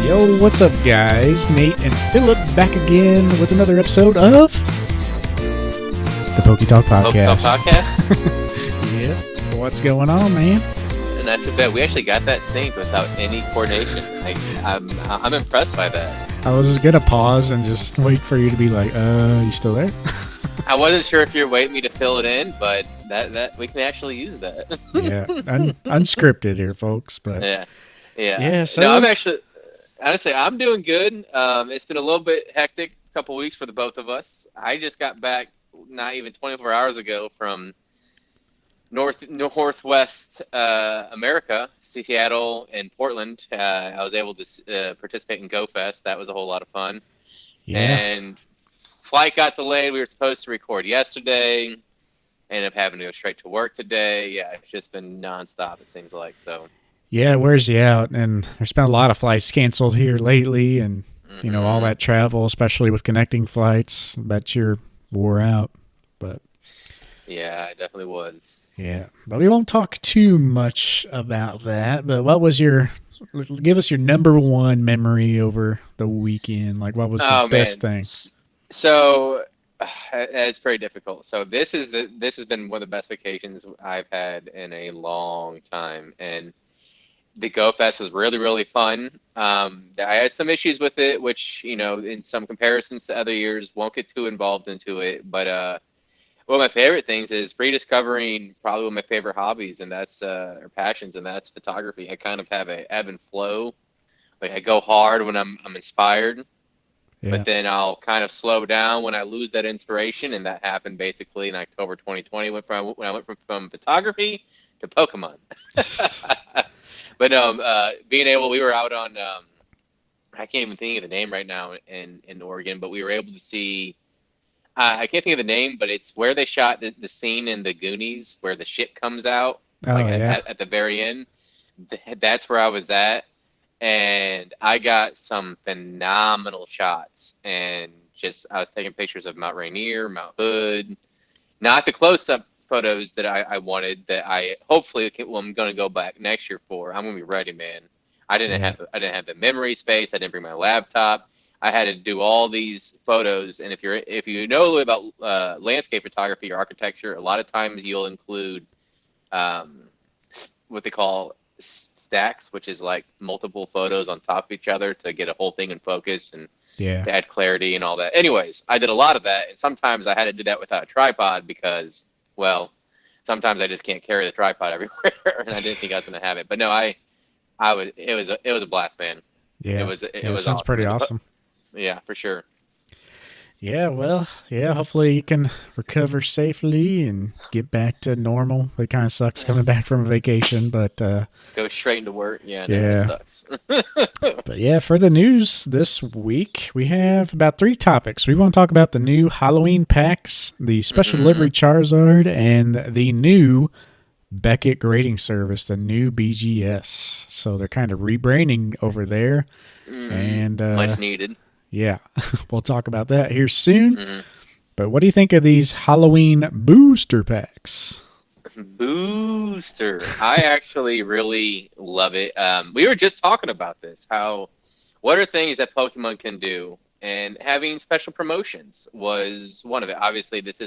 Yo, what's up, guys? Nate and Phillip back again with another episode of the PokeTalk podcast. PokeTalk podcast? Yeah. What's going on, man? And not too bad. We actually got that synced without any coordination. I'm impressed by that. I was gonna pause and just wait for you to be like, you still there? I wasn't sure if you were waiting me to fill it in, but that we can actually use that. Yeah, unscripted here, folks. But yeah. So no, I'm actually, honestly, I'm doing good. It's been a little bit hectic, couple weeks for the both of us. I just got back not even 24 hours ago from Northwest America, Seattle and Portland. I was able to participate in Go Fest. That was a whole lot of fun. Yeah. And flight got delayed. We were supposed to record yesterday. Ended up having to go straight to work today. Yeah, it's just been nonstop, it seems like. So. Yeah, it wears you out, and there's been a lot of flights canceled here lately, and you know all that travel, especially with connecting flights. Bet you're wore out, but yeah, it definitely was. Yeah, but we won't talk too much about that. But what was give us your number one memory over the weekend? Like, what was the best thing? So it's very difficult. So this has been one of the best vacations I've had in a long time, and the Go Fest was really, really fun. I had some issues with it, which, you know, in some comparisons to other years, won't get too involved into it. But one of my favorite things is rediscovering probably one of my favorite hobbies, and that's or passions, and that's photography. I kind of have a ebb and flow. Like, I go hard when I'm inspired, but then I'll kind of slow down when I lose that inspiration, and that happened basically in October 2020 when I went from photography to Pokemon. But we were out on, I can't even think of the name right now in Oregon, but we were able to see, I can't think of the name, but it's where they shot the scene in the Goonies where the ship comes out at the very end. That's where I was at, and I got some phenomenal shots, and I was taking pictures of Mount Rainier, Mount Hood, not the close-up photos that I wanted, that I hopefully I'm going to go back next year for. I'm going to be ready, man. I didn't have the memory space. I didn't bring my laptop. I had to do all these photos. And if you know a little about landscape photography or architecture, a lot of times you'll include what they call stacks, which is like multiple photos on top of each other to get a whole thing in focus and to add clarity and all that. Anyways, I did a lot of that, and sometimes I had to do that without a tripod because, well, sometimes I just can't carry the tripod everywhere, and I didn't think I was going to have it. But no, it was a blast, man. Yeah, it was sounds awesome. Pretty awesome. Yeah, for sure. Yeah, well, hopefully you can recover safely and get back to normal. It kind of sucks coming back from a vacation, but go straight into work. Yeah, it sucks. But yeah, for the news this week, we have about 3 topics. We want to talk about the new Halloween packs, the special delivery Charizard, and the new Beckett grading service, the new BGS. So they're kind of rebranding over there, and much needed. Yeah, we'll talk about that here soon. But what do you think of these Halloween booster packs? Booster. I actually really love it. We were just talking about this. What are things that Pokemon can do? And having special promotions was one of it. Obviously, it's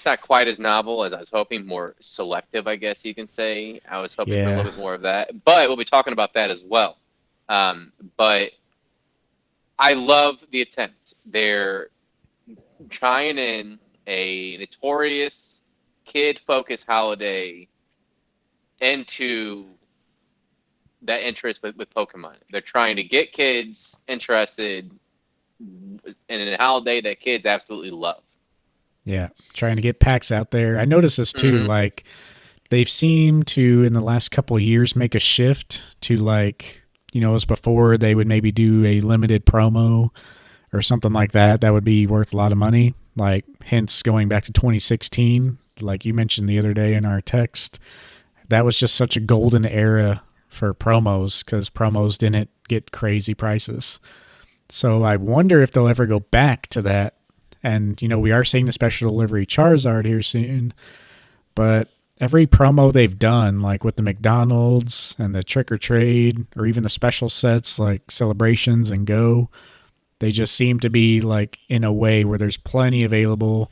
not quite as novel as I was hoping, more selective, I guess you can say. I was hoping for a little bit more of that. But we'll be talking about that as well. But I love the attempt. They're trying in a notorious kid-focused holiday into that interest with Pokemon. They're trying to get kids interested in a holiday that kids absolutely love. Yeah, trying to get packs out there. I noticed this too, like they've seemed to, in the last couple of years, make a shift to like, you know, as before they would maybe do a limited promo or something like that would be worth a lot of money. Like, hence going back to 2016, like you mentioned the other day in our text, that was just such a golden era for promos because promos didn't get crazy prices. So I wonder if they'll ever go back to that. And, you know, we are seeing the special delivery Charizard here soon, but every promo they've done, like with the McDonald's and the Trick or Trade, or even the special sets like Celebrations and Go, they just seem to be like in a way where there's plenty available,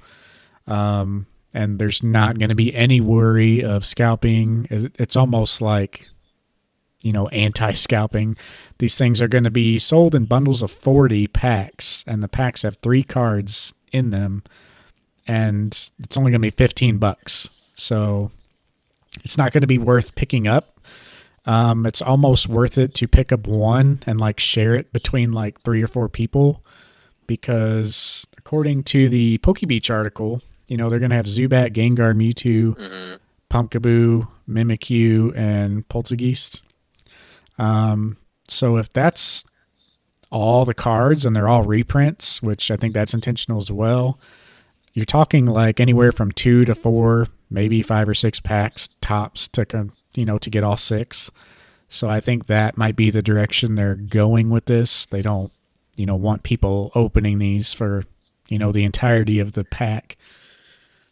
and there's not going to be any worry of scalping. It's almost like, anti-scalping. These things are going to be sold in bundles of 40 packs, and the packs have 3 cards in them, and it's only going to be $15. So it's not going to be worth picking up. It's almost worth it to pick up one and like share it between like 3 or 4 people, because according to the PokeBeach article, they're going to have Zubat, Gengar, Mewtwo, Pumpkaboo, Mimikyu, and Poltergeist. So if that's all the cards and they're all reprints, which I think that's intentional as well, you're talking like anywhere from 2 to 4, maybe 5 or 6 packs tops to to get all 6. So I think that might be the direction they're going with this. They don't want people opening these for the entirety of the pack.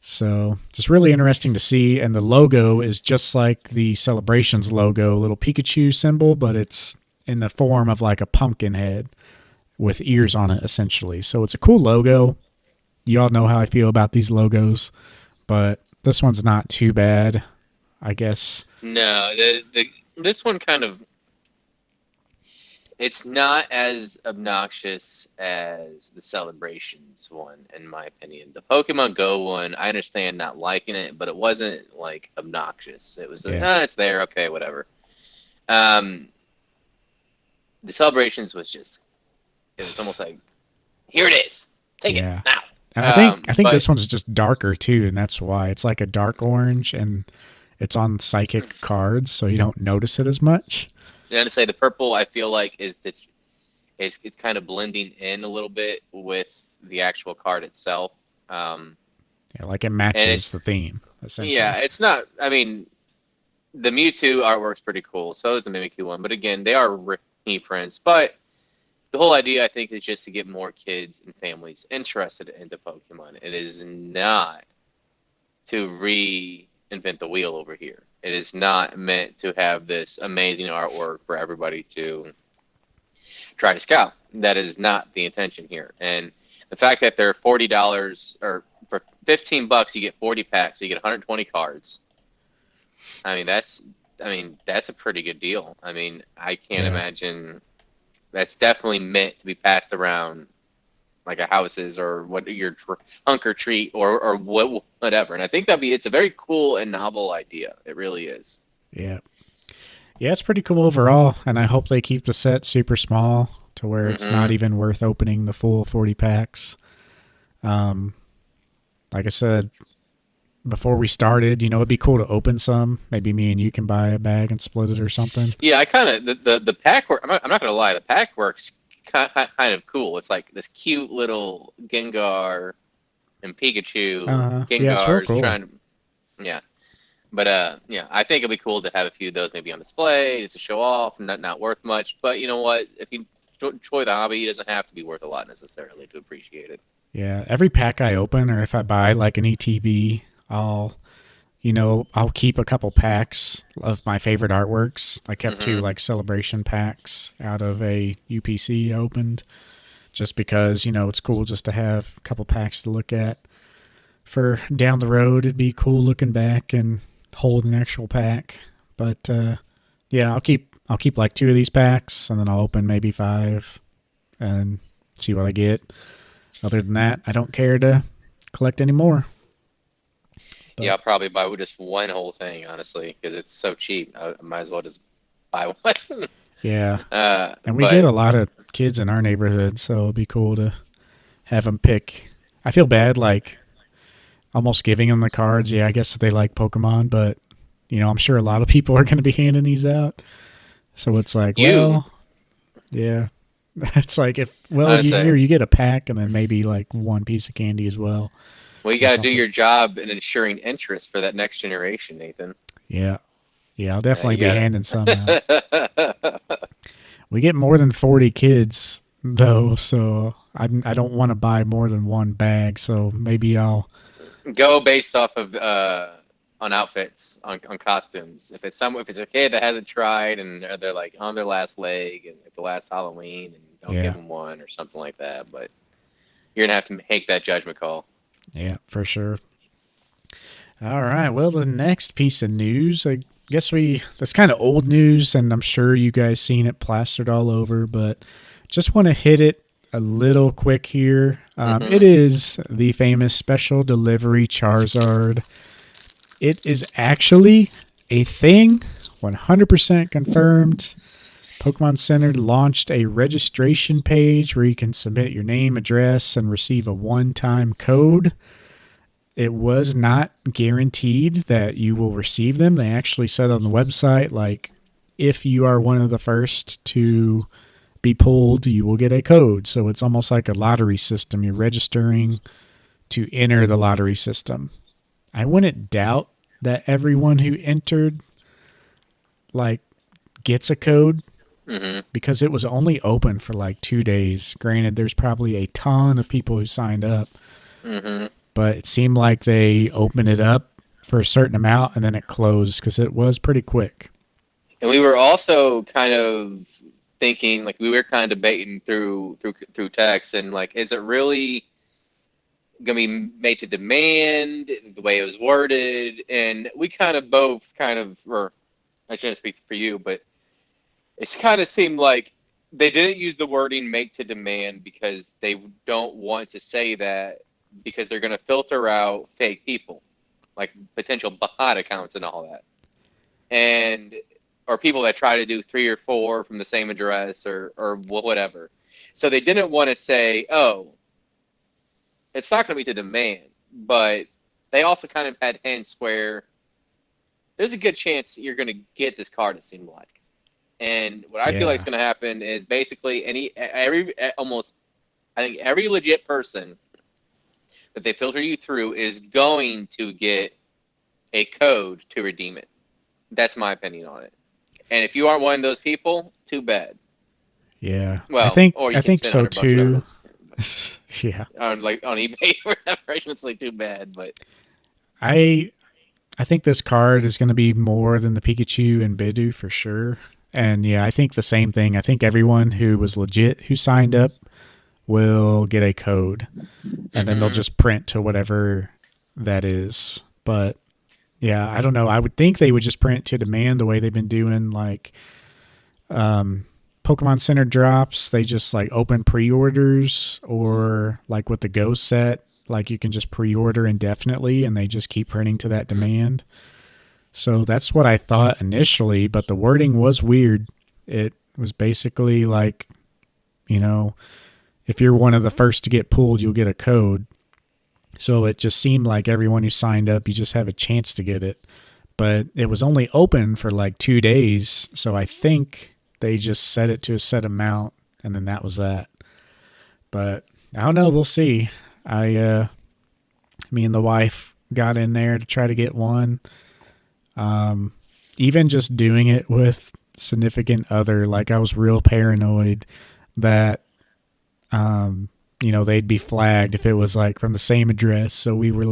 So it's really interesting to see. And the logo is just like the Celebrations logo, a little Pikachu symbol, but it's in the form of like a pumpkin head with ears on it, essentially. So it's a cool logo. You all know how I feel about these logos, but this one's not too bad, I guess. No, this one kind of, it's not as obnoxious as the Celebrations one, in my opinion. The Pokemon Go one, I understand not liking it, but it wasn't like obnoxious. It was like, it's there, okay, whatever. The Celebrations was just, it was almost like, here it is, take it now. And I think this one's just darker too, and that's why it's like a dark orange, and it's on psychic cards, so you don't notice it as much. And to say the purple, I feel like it's kind of blending in a little bit with the actual card itself. Like it matches the theme, essentially. Yeah, it's not. I mean, the Mewtwo artwork's pretty cool. So is the Mimikyu one, but again, they are reprints. But the whole idea, I think, is just to get more kids and families interested into Pokemon. It is not to reinvent the wheel over here. It is not meant to have this amazing artwork for everybody to try to scout. That is not the intention here. And the fact that they're $40, or for $15 you get 40 packs, so you get 120 cards. I mean, that's a pretty good deal. I mean, I can't imagine. That's definitely meant to be passed around like a houses or what your trunk or treat or whatever. And I think it's a very cool and novel idea. It really is. Yeah. Yeah, it's pretty cool overall. And I hope they keep the set super small to where it's not even worth opening the full 40 packs. Like I said before we started, it'd be cool to open some. Maybe me and you can buy a bag and split it or something. Yeah, I kind of, the pack work, I'm not going to lie, the pack works kind of cool. It's like this cute little Gengar and Pikachu. Gengar's cool. trying to, but I think it'd be cool to have a few of those maybe on display just to show off. Not worth much, but you know what? If you enjoy the hobby, it doesn't have to be worth a lot necessarily to appreciate it. Yeah, every pack I open, or if I buy like an ETB, I'll keep a couple packs of my favorite artworks. I kept 2 like celebration packs out of a UPC I opened, just because, it's cool just to have a couple packs to look at for down the road. It'd be cool looking back and hold an actual pack. But I'll keep like 2 of these packs, and then I'll open maybe 5 and see what I get. Other than that, I don't care to collect any more. But, I'll probably buy just one whole thing, honestly, because it's so cheap. I might as well just buy one. Yeah. And we get a lot of kids in our neighborhood, so it'd be cool to have them pick. I feel bad, like, almost giving them the cards. Yeah, I guess they like Pokemon, but, I'm sure a lot of people are going to be handing these out. So it's like, well, yeah. It's like, you get a pack and then maybe like one piece of candy as well. Well, you got to do your job in ensuring interest for that next generation, Nathan. Yeah. Yeah, I'll definitely be handing some out. We get more than 40 kids, though, so I don't want to buy more than one bag, so maybe I'll... Go based off of on outfits, on costumes. If it's a kid that hasn't tried and they're like on their last leg and like the last Halloween, and don't give Yeah. them one or something like that. But you're gonna have to make that judgment call. Yeah, for sure. All right. Well, the next piece of news, I guess that's kind of old news, and I'm sure you guys seen it plastered all over, but just want to hit it a little quick here. It Hmm. is the famous special delivery Charizard. It is actually a thing, 100% confirmed. Pokemon Center launched a registration page where you can submit your name, address, and receive a one time code. It was not guaranteed that you will receive them. They actually said on the website, like, if you are one of the first to be pulled, you will get a code. So it's almost like a lottery system. You're registering to enter the lottery system. I wouldn't doubt that everyone who entered, like, gets a code Hmm. because it was only open for like 2 days. Granted, there's probably a ton of people who signed up, Hmm. but it seemed like they opened it up for a certain amount and then it closed because it was pretty quick. And we were also kind of thinking, like we were kind of debating through text, and like, is it really gonna be made to demand the way it was worded? And we kind of both kind of, or I shouldn't speak for you, but it's kind of seemed like they didn't use the wording "make to demand" because they don't want to say that, because they're going to filter out fake people, like potential bot accounts and all that, and or people that try to do three or four from the same address, or whatever. So they didn't want to say, "Oh, it's not going to be to demand," but they also kind of had hints where there's a good chance you're going to get this card. It seemed like. And what I feel like is Yeah. going to happen is basically almost, I think every legit person that they filter you through is going to get a code to redeem it. That's my opinion on it. And if you aren't one of those people, too bad. Yeah. I Well, think or you I can think spend so $100 too. regardless Yeah. on like on eBay or whatever. It's like too bad, but I I think this card is going to be more than the Pikachu and Bidoof for sure. And yeah, I think the same thing. I think everyone who was legit who signed up will get a code and then they'll mm-hmm. just print to whatever that is. But yeah, I don't know. I would think they would just print to demand the way they've been doing like um, Pokemon Center drops. They just like open pre-orders or like with the Go set, like you can just pre-order indefinitely and they just keep printing to that demand. So that's what I thought initially, but the wording was weird. It was basically like, you know, if you're one of the first to get pulled, you'll get a code. So it just seemed like everyone who signed up, you just have a chance to get it. But it was only open for like 2 days. So I think they just set it to a set amount and then that was that. But I don't know. We'll see. I, me and the wife got in there to try to get one. Um, Even just doing it with significant other, like I was real paranoid that um, they'd be flagged if it was like from the same address. So we were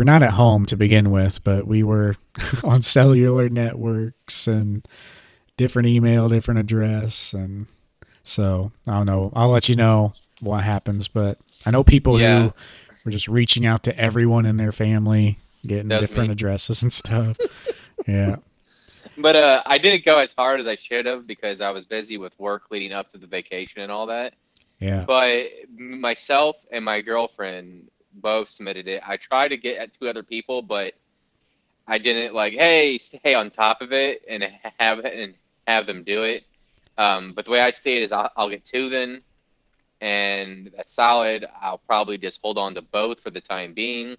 not at home to begin with, but we were on cellular networks and different email, different address, and so I don't know. I'll let you know what happens, but I know people Yeah, who were just reaching out to everyone in their family, getting that was different me. addresses and stuff. Yeah, But I didn't go as hard as I should have because I was busy with work leading up to the vacation and all that. yeah, But myself and my girlfriend both submitted it. I tried to get at two other people, but I didn't like, hey, stay on top of it and have them do it. But the way I see it is, I'll get two then, and that's solid. I'll probably just hold on to both for the time being,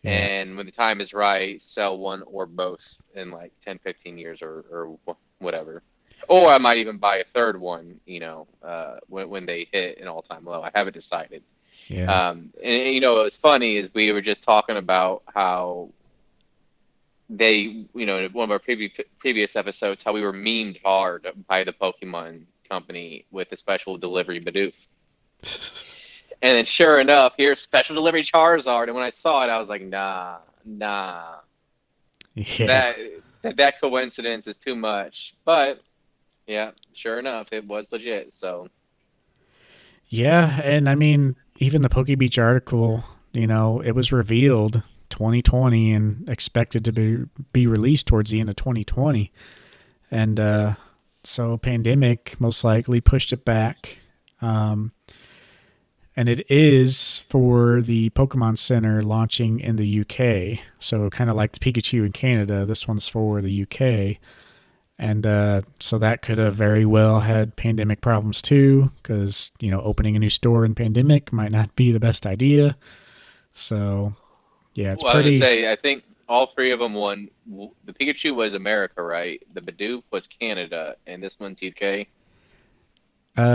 yeah, and when the time is right, sell one or both in like 10, 15 years or whatever. Or I might even buy a third one, when they hit an all-time low. I haven't decided. yeah. What was funny is we were just talking about how in one of our previous episodes, how we were memed hard by the Pokemon company with the special delivery Bidoof. And then sure enough, here's special delivery Charizard. And when I saw it, I was like, nah, Nah, Yeah. that that coincidence is too much. But yeah, sure enough, it was legit. So Yeah, and I mean, even the Poke Beach article, it was revealed 2020 and expected to be released towards the end of 2020. And so pandemic most likely pushed it back. Um, and it is for the Pokemon Center launching in the UK. So kind of like the Pikachu in Canada, this one's for the UK. And so that could have very well had pandemic problems too, because opening a new store in pandemic might not be the best idea. So yeah, it's well, I was gonna pretty. say, I think all three of them won. The Pikachu was America, right? The Bidoof was Canada, and this one's UK.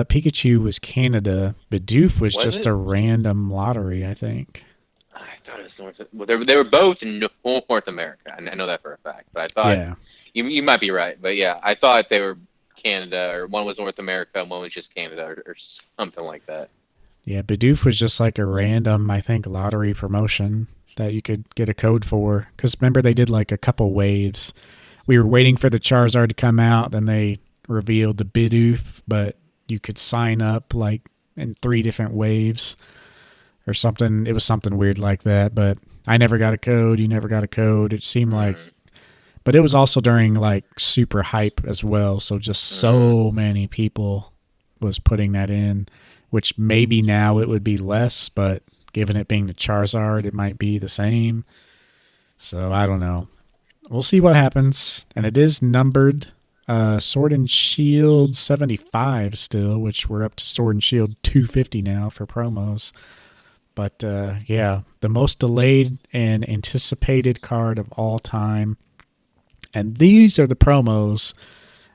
Pikachu was Canada. Bidoof was Was just it? a random lottery, I think. I thought it was North. Well, they were both in North America. I know that for a fact. But I thought Yeah, you might be right. But yeah, I thought they were Canada, or one was North America and one was just Canada, or something like that. yeah. Bidoof was just like a random, I think, lottery promotion that you could get a code for. Because remember, they did like a couple waves. We were waiting for the Charizard to come out, then they revealed the Bidoof, but you could sign up like in three different waves or something. It was something weird like that, but I never got a code. You never got a code. It seemed like, Mm, but it was also during like super hype as well. So just mm. so many people was putting that in, which maybe now it would be less, but given it being the Charizard, it might be the same. So I don't know. We'll see what happens. And it is numbered Sword and Shield 75 still, which we're up to Sword and Shield 250 now for promos. But yeah, the most delayed and anticipated card of all time. And these are the promos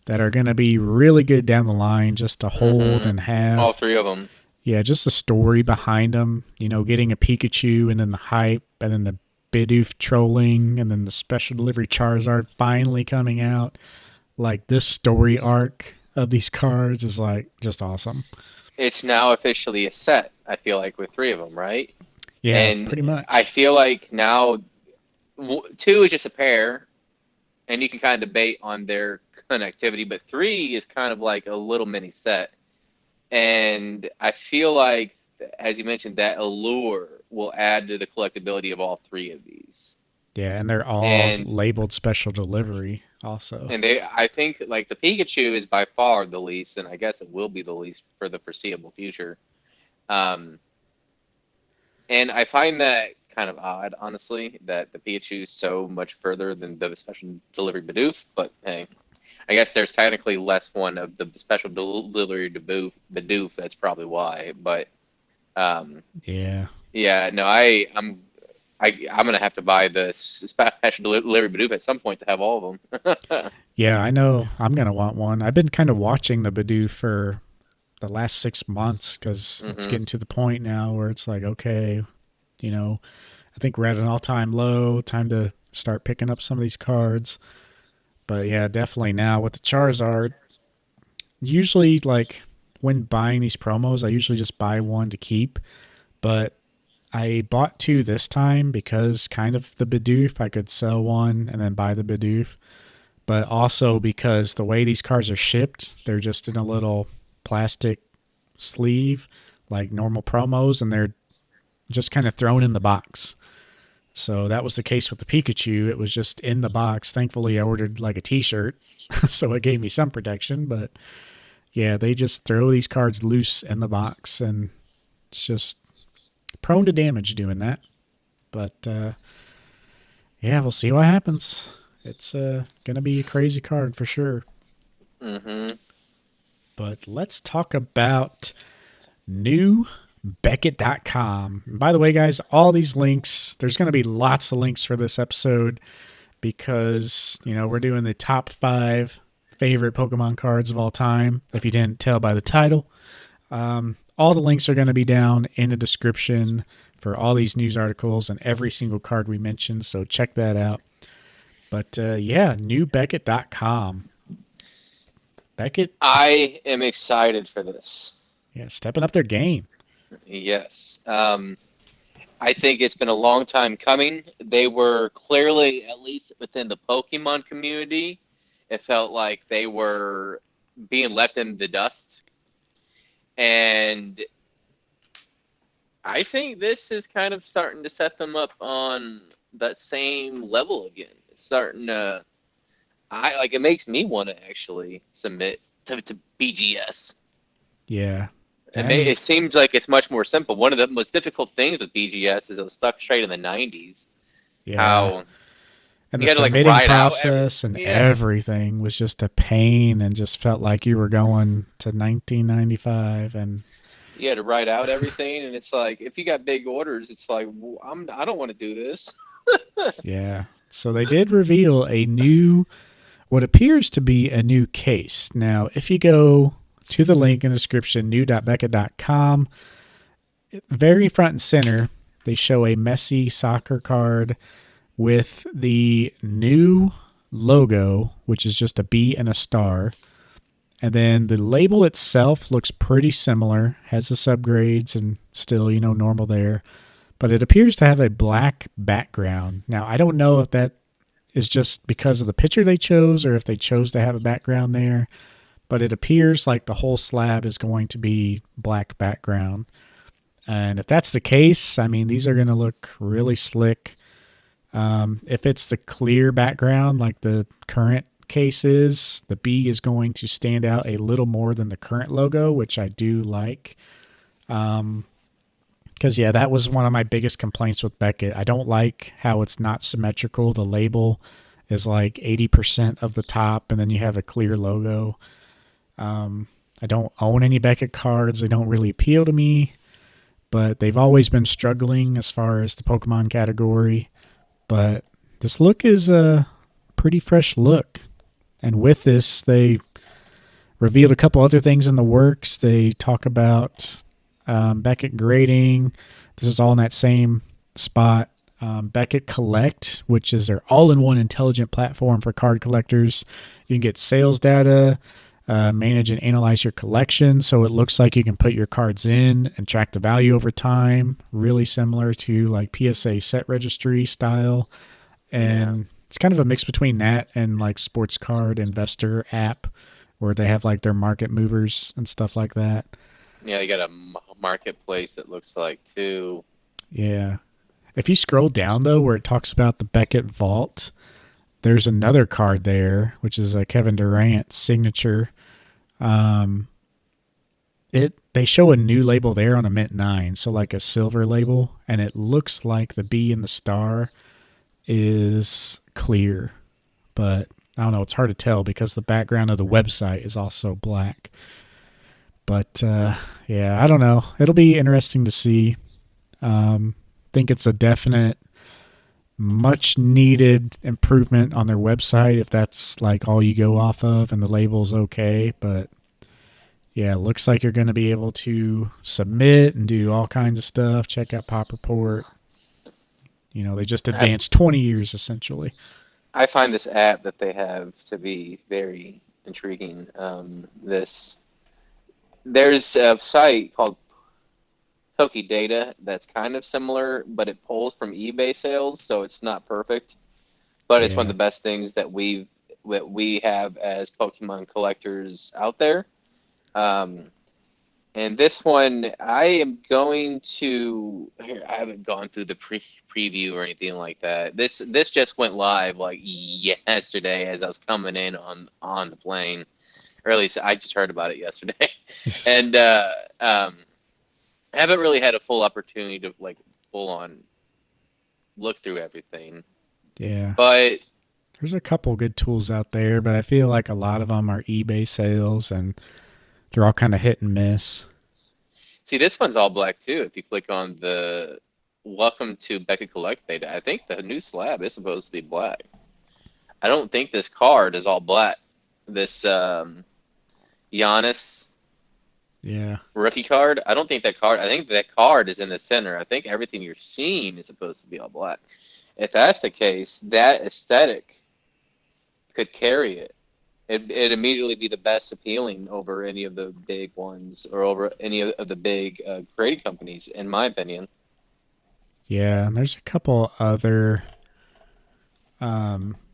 that are going to be really good down the line just to hold Mm-hmm. and All have. three of them. Yeah, just a story behind them. Getting a Pikachu and then the hype and then the Bidoof trolling and then the special delivery Charizard finally coming out. Like this story arc of these cards is like just awesome. It's now officially a set. I feel like with three of them, right? Yeah, And pretty I much. feel like now two is just a pair, and you can kind of debate on their connectivity, but three is kind of like a little mini set. And I feel like, as you mentioned, that allure will add to the collectability of all three of these. Yeah, and they're all And labeled special delivery also. I think like the Pikachu is by far the least, and I guess it will be the least for the foreseeable future. Um, and I find that kind of odd, honestly, that the Pikachu is so much further than the special delivery Bidoof. But hey, I guess there's technically less one of the special delivery Bidoof. That's probably why. But um, Yeah. yeah, no, I'm gonna have to buy the special delivery Bidoof at some point to have all of them. Yeah, I know I'm going to want one. I've been kind of watching the Badoo for the last 6 months because it's hmm getting to the point now where it's like, okay, you know, I think we're at an all time low. Time to start picking up some of these cards. But yeah, definitely now with the Charizard, usually like when buying these promos, I usually just buy one to keep. But I bought two this time because kind of the Bidoof, I could sell one and then buy the Bidoof. But also because the way these cards are shipped, they're just in a little plastic sleeve like normal promos and they're just kind of thrown in the box. So that was the case with the Pikachu. It was just in the box. Thankfully, I ordered like a t-shirt, so it gave me some protection, but yeah, they just throw these cards loose in the box and it's just prone to damage doing that. But yeah, we'll see what happens. It's going to be a crazy card for sure. hmm But let's talk about new Beckett.com. And by the way, guys, all these links, there's going to be lots of links for this episode because, we're doing the top 5 favorite Pokemon cards of all time. If you didn't tell by the title, all the links are going to be down in the description for all these news articles and every single card we mentioned. So check that out. But yeah, newbeckett.com. Beckett is I am excited for this. yeah, stepping up their game. Yes. I think it's been a long time coming. They were clearly, at least within the Pokemon community, it felt like they were being left in the dust. And I think this is kind of starting to set them up on that same level again. It's starting to, I like it makes me want to actually submit to BGS. Yeah. And It seems like it's much more simple. One of the most difficult things with BGS is it was stuck straight in the 90s. yeah. How And you the had to like submitting ride out every, process and yeah. everything was just a pain and just felt like you were going to 1995. And You had to write out everything, and it's like if you got big orders, it's like I don't want to do this. yeah. So they did reveal a new, what appears to be a new case. Now, if you go to the link in the description, new.beckett.com, very front and center, they show a messy soccer card with the new logo, which is just a B and a star. And then the label itself looks pretty similar, has the subgrades and still, normal there. But it appears to have a black background. Now, I don't know if that is just because of the picture they chose or if they chose to have a background there. But it appears like the whole slab is going to be black background. And if that's the case, I mean, these are going to look really slick. If it's the clear background, like the current case is, the B is going to stand out a little more than the current logo, which I do like. Because, yeah, that was one of my biggest complaints with Beckett. I don't like how it's not symmetrical. The label is like 80% of the top, and then you have a clear logo. I don't own any Beckett cards. They don't really appeal to me, but they've always been struggling as far as the Pokemon category. But this look is a pretty fresh look. And with this, they revealed a couple other things in the works. They talk about Beckett grading. This is all in that same spot. Beckett Collect, which is their all-in-one intelligent platform for card collectors. You can get sales data, manage and analyze your collection, so it looks like you can put your cards in and track the value over time. Really similar to like PSA set registry style, Yeah, and it's kind of a mix between that and like sports card investor app, where they have like their market movers and stuff like that. yeah. You got a marketplace. It looks like too. Yeah. If you scroll down though, where it talks about the Beckett Vault, there's another card there, which is a Kevin Durant signature. Um, they show a new label there on a Mint 9, so like a silver label, and it looks like the B and the star is clear, but I don't know. It's hard to tell because the background of the website is also black. But yeah, I don't know. It'll be interesting to see. Think it's a definite much needed improvement on their website if that's like all you go off of and the label's okay. But yeah, it looks like you're going to be able to submit and do all kinds of stuff. Check out Pop Report. They just I advanced 20 years essentially. I find this app that they have to be very intriguing. This there's a site called PokeData that's kind of similar, but it pulls from eBay sales, so it's not perfect. But it's one of Yeah. the best things that we have as Pokemon collectors out there. Um, and this one, I am going to. Here, I haven't gone through the preview or anything like that. This just went live like yesterday as I was coming in on the plane, or at least I just heard about it yesterday, and I haven't really had a full opportunity to like full on look through everything. Yeah. But There's a couple good tools out there, but I feel like a lot of them are eBay sales and they're all kind of hit and miss. see, this one's all black too. If you click on the Welcome to Beckett Collect data, I think the new slab is supposed to be black. I don't think this card is all black. This Giannis Yeah. rookie card, I don't think that card. I think that card is in the center. I think everything you're seeing is supposed to be all black. If that's the case, that aesthetic could carry it. It'd immediately be the best appealing over any of the big ones or over any of the big grading companies, in my opinion. Yeah, and there's a couple other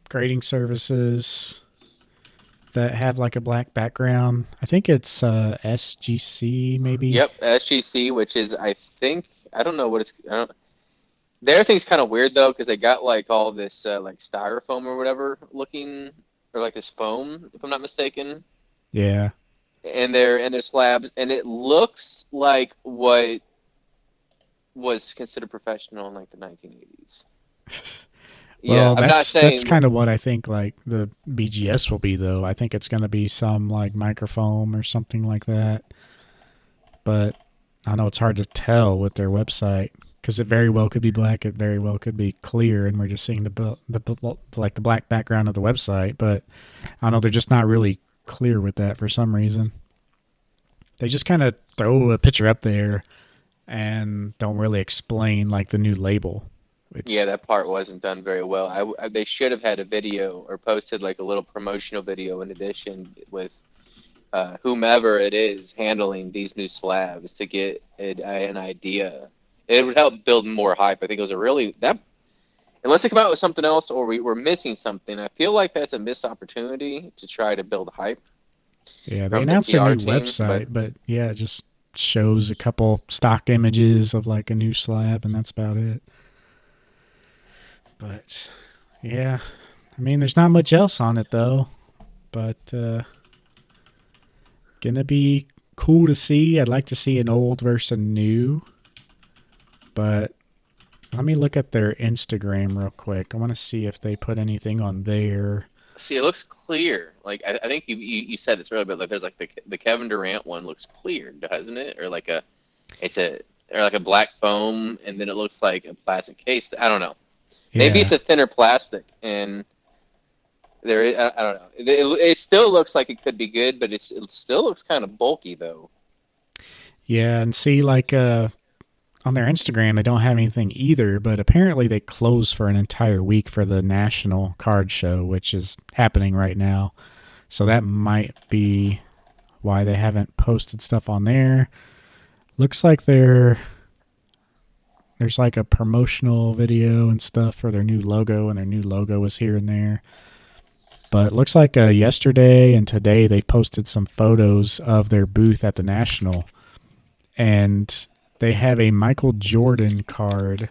grading services that have like a black background. I think it's SGC maybe. Yep, SGC, which is I think I don't know what it's. I don't, their thing's kind of weird though because they got like all this like styrofoam or whatever looking, or like this foam, if I'm not mistaken, Yeah. and their slabs, and it looks like what was considered professional in like the 1980s. Yeah, Well, I'm not that's saying. kind of what I think like the BGS will be though. I think it's going to be some like microfoam or something like that. But I know it's hard to tell with their website because it very well could be black, it very well could be clear, and we're just seeing like the black background of the website. But I don't know, they're just not really clear with that for some reason. They just kind of throw a picture up there and don't really explain like the new label. Yeah, It's that part wasn't done very well. They should have had a video or posted like a little promotional video in addition with whomever it is handling these new slabs to get an idea. It would help build more hype. I think it was a really that unless they come out with something else or we're missing something. I feel like that's a missed opportunity to try to build hype yeah, they from the announced their PR new team. But website, but yeah, it just shows a couple stock images of like a new slab, and that's about it. But yeah, I mean, there's not much else on it though. But gonna be cool to see. I'd like to see an old versus a new, but let me look at their Instagram real quick. I want to see if they put anything on there. see, it looks clear. Like I think you said this earlier, but like there's like the Kevin Durant one looks clear, doesn't it? Or like a it's a or like a black foam, and then it looks like a plastic case. I don't know. Maybe it's Yeah, a thinner plastic, and I don't know. It still looks like it could be good, but it still looks kind of bulky though. yeah, and see, like on their Instagram, they don't have anything either. But apparently, they close for an entire week for the National Card Show, which is happening right now. So that might be why they haven't posted stuff on there. Looks like there's like a promotional video and stuff for their new logo, and their new logo is here and there. But it looks like yesterday and today they posted some photos of their booth at the National, and they have a Michael Jordan card,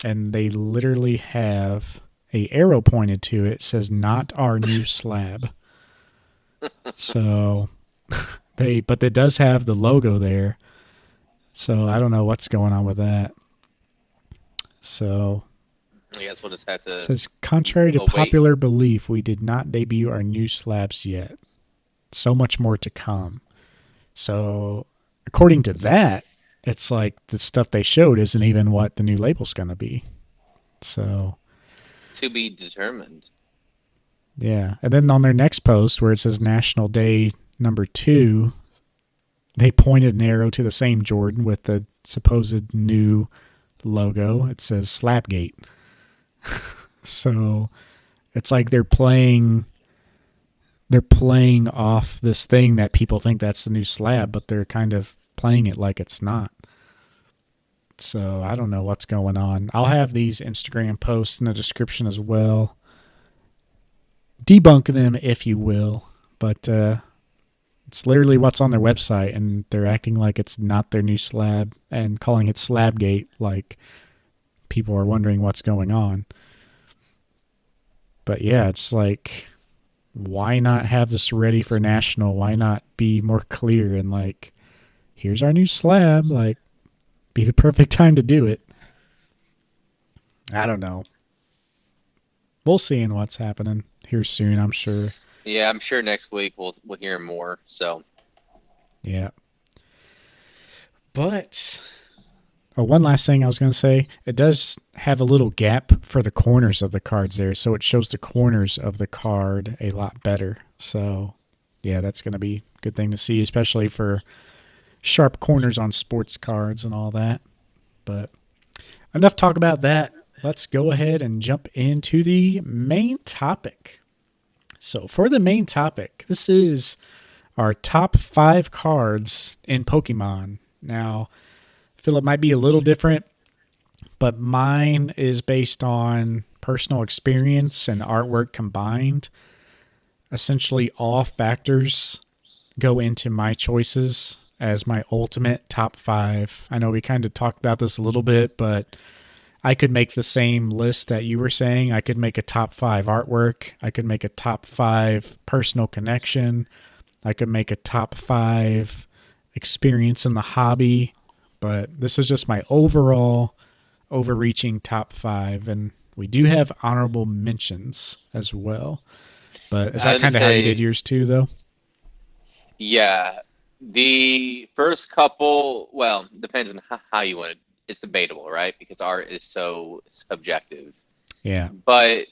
and they literally have a arrow pointed to it. It says "Not our new slab." So but it does have the logo there. So I don't know what's going on with that. So I guess we'll just have it to says, contrary to await. popular belief, we did not debut our new slabs yet. So much more to come. So, according to that, it's like the stuff they showed isn't even what the new label's going to be. So, To be determined. yeah. And then on their next post, where it says National Day number 2, they pointed an arrow to the same Jordan with the supposed new logo. It says Slapgate. So, it's like they're playing off this thing that people think that's the new slab, but they're kind of playing it like it's not. So I don't know what's going on. I'll have these Instagram posts in the description as well. Debunk them if you will, but it's literally what's on their website, and they're acting like it's not their new slab and calling it Slabgate, like people are wondering what's going on. But yeah, it's like, why not have this ready for national? Why not be more clear and like, here's our new slab? Like, be the perfect time to do it. I don't know. We'll see in what's happening here soon, I'm sure. Yeah, I'm sure next week we'll hear more. So Yeah. But one last thing I was going to say, it does have a little gap for the corners of the cards there, so it shows the corners of the card a lot better. So, yeah, that's going to be a good thing to see, especially for sharp corners on sports cards and all that. But enough talk about that. Let's go ahead and jump into the main topic. So, for the main topic, this is our top 5 cards in Pokemon. Now, Phillip, might be a little different but mine is based on personal experience and artwork combined. Essentially, all factors go into my choices as my ultimate top five. I know we kind of talked about this a little bit, but I could make the same list that you were saying. I could make a top five artwork. I could make a top five personal connection. I could make a top five experience in the hobby. But this is just my overall overreaching top five. And we do have honorable mentions as well. But is I that would kind of how you did say, yours too, though? yeah, the first couple, well, depends on how you want it. It's debatable, right? Because art is so subjective. Yeah. But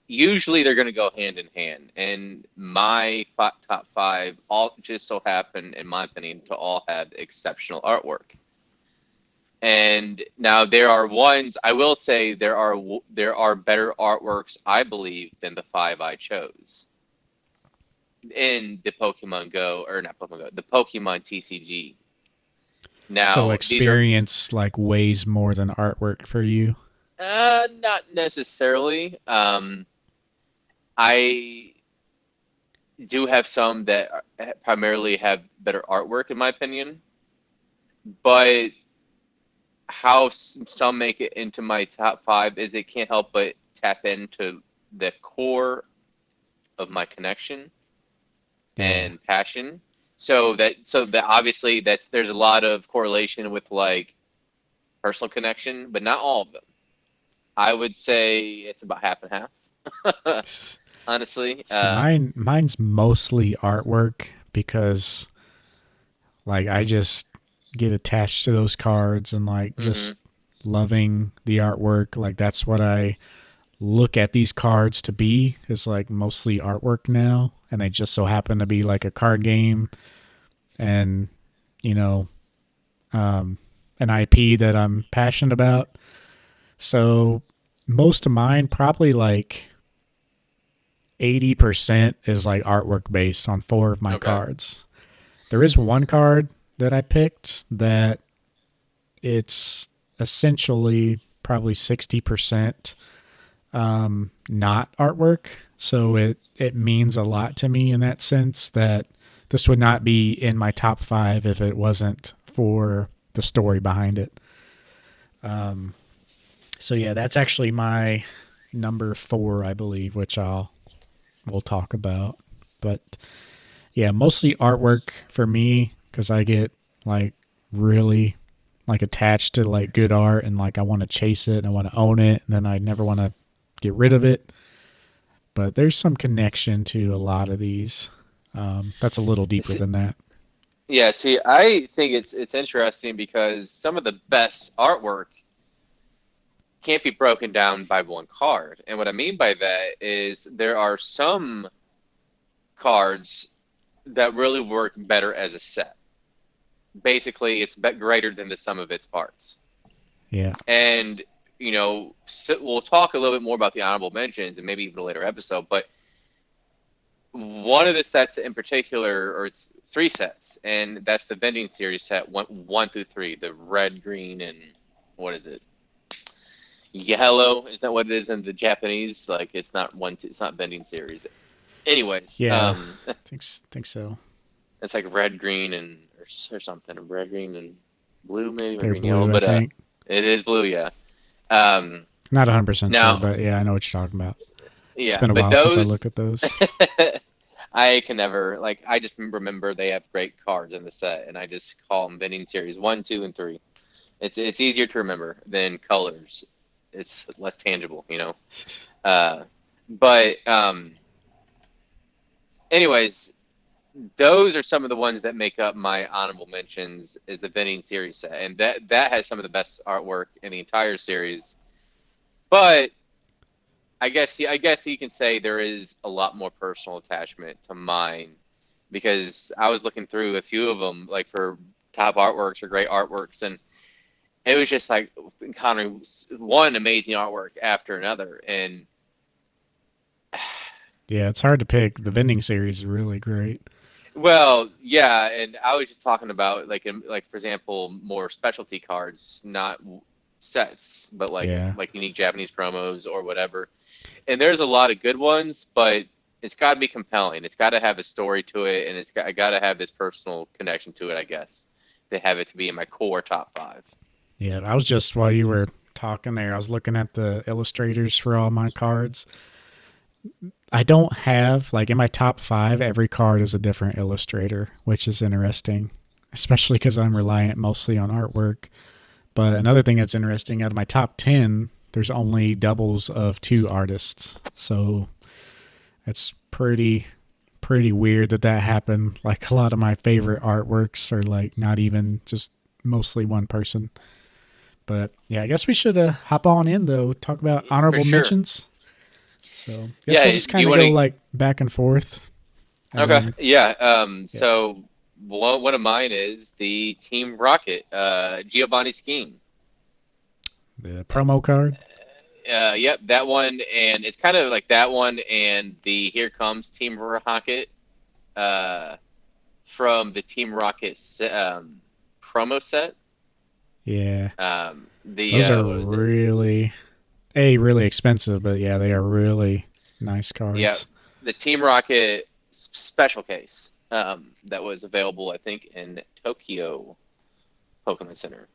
usually they're going to go hand in hand. And my top five all just so happen, in my opinion, to all have exceptional artwork. And now there are ones I will say there are better artworks I believe than the five I chose in the Pokemon Go or not Pokemon Go, the Pokemon TCG. So Now these are experience like weighs more than artwork for you. not necessarily. I do have some that primarily have better artwork in my opinion, but how some make it into my top five is it can't help but tap into the core of my connection Yeah. and passion. So that obviously there's a lot of correlation with like personal connection, but not all of them. I would say it's about half and half. Honestly, See, mine's mostly artwork because like I just get attached to those cards and like hmm just loving the artwork. Like that's what I look at these cards to be is like mostly artwork now, and they just so happen to be like a card game and you know an IP that I'm passionate about. So most of mine probably like 80% is like artwork based on four of my okay. cards. There is one card that I picked that it's essentially probably 60% not artwork. So it means a lot to me in that sense that this would not be in my top five if it wasn't for the story behind it. So yeah, that's actually my number four, I believe, which we'll talk about. But yeah, mostly artwork for me because I get like really like attached to like good art and like I want to chase it and I want to own it and then I never want to get rid of it. But there's some connection to a lot of these. That's a little deeper than that. Yeah, see, I think it's interesting because some of the best artwork can't be broken down by one card. And what I mean by that is there are some cards that really work better as a set. Basically, it's greater than the sum of its parts. Yeah. And we'll talk a little bit more about the honorable mentions and maybe even a later episode. But one of the sets in particular, or it's three sets, and that's the vending series set one through three, the red, green, and what is it? Yellow. Is that what it is in the Japanese? Like it's not it's not vending series. Anyways, Yeah. Think so. it's like red, green, and or something. Red, green, and blue, maybe, or They're green, yellow. blue, I But think. it is blue, yeah. Um, Not 100% sure, now, but yeah, I know what you're talking about. It's yeah, been a but while since I those looked at those. I can never like. I just remember they have great cards in the set, and I just call them vending series one, two, and three. It's easier to remember than colors. It's less tangible. Uh, but anyways, those are some of the ones that make up my honorable mentions. Is the vending series set, and that has some of the best artwork in the entire series. But I guess you can say there is a lot more personal attachment to mine because I was looking through a few of them, like for top artworks or great artworks, and it was just like encountering one amazing artwork after another. And Yeah, it's hard to pick. The vending series is really great. well, yeah, and I was just talking about like for example, more specialty cards, not. sets, but Yeah. like unique Japanese promos or whatever. And there's a lot of good ones, but it's got to be compelling. It's got to have a story to it, and I got to have this personal connection to it, I guess, to have it to be in my core top five. Yeah. I was just, while you were talking there, I was looking at the illustrators for all my cards. I don't have, like, in my top five, every card is a different illustrator, which is interesting, especially because I'm reliant mostly on artwork. But another thing that's interesting, out of my top 10, there's only doubles of two artists. So it's pretty weird that that happened. Like, a lot of my favorite artworks are like not even, just mostly one person. But yeah, I guess we should hop on in though, talk about For honorable sure. mentions. So I guess we'll Yeah, just do kind you of want go to? like back and forth, and Okay, then yeah. yeah, So one of mine is the Team Rocket, Giovanni Scheme. the promo card. Yep, that one, and it's kind of like that one and the Here Comes Team Rocket, uh, from the Team Rocket promo set. Yeah, The those are what was it? really expensive, but yeah, they are really nice Yeah, cards. the Team Rocket special case, that was available, I think, in Tokyo Pokemon Center,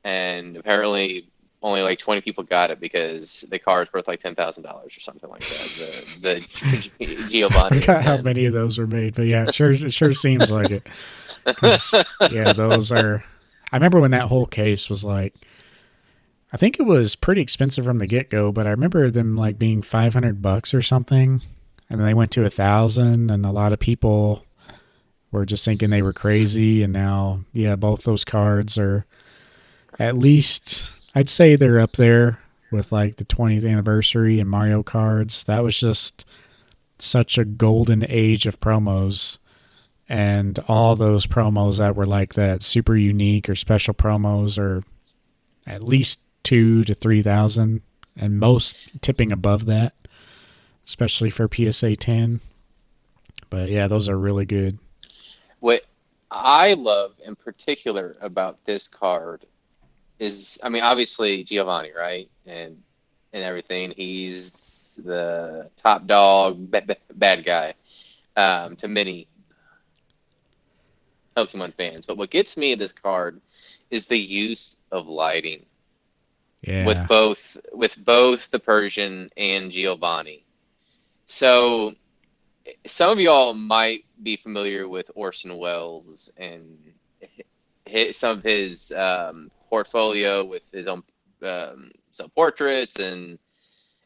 and apparently only like 20 people got it because the card's worth like $10,000 or something like that. The I Giovanni forgot how event. many of those were made, but yeah, it sure seems like it. Because yeah, those are. I remember when that whole case was like, I think it was pretty expensive from the get go, but I remember them like being $500 or something, and then they went to 1,000, and a lot of people were just thinking they were crazy, and now yeah, both those cards are, at least I'd say they're up there with like the 20th anniversary and Mario cards. That was just such a golden age of promos, and all those promos that were like that, super unique or special promos, are at least 2 to 3,000, and most tipping above that, especially for PSA 10. But yeah, those are really good. What I love in particular about this card is, I mean, obviously Giovanni, right? And everything. He's the top dog, bad guy, to many Pokemon fans. But what gets me in this card is the use of lighting Yeah, with both the Persian and Giovanni. So some of y'all might be familiar with Orson Welles and some of his portfolio with his own self portraits and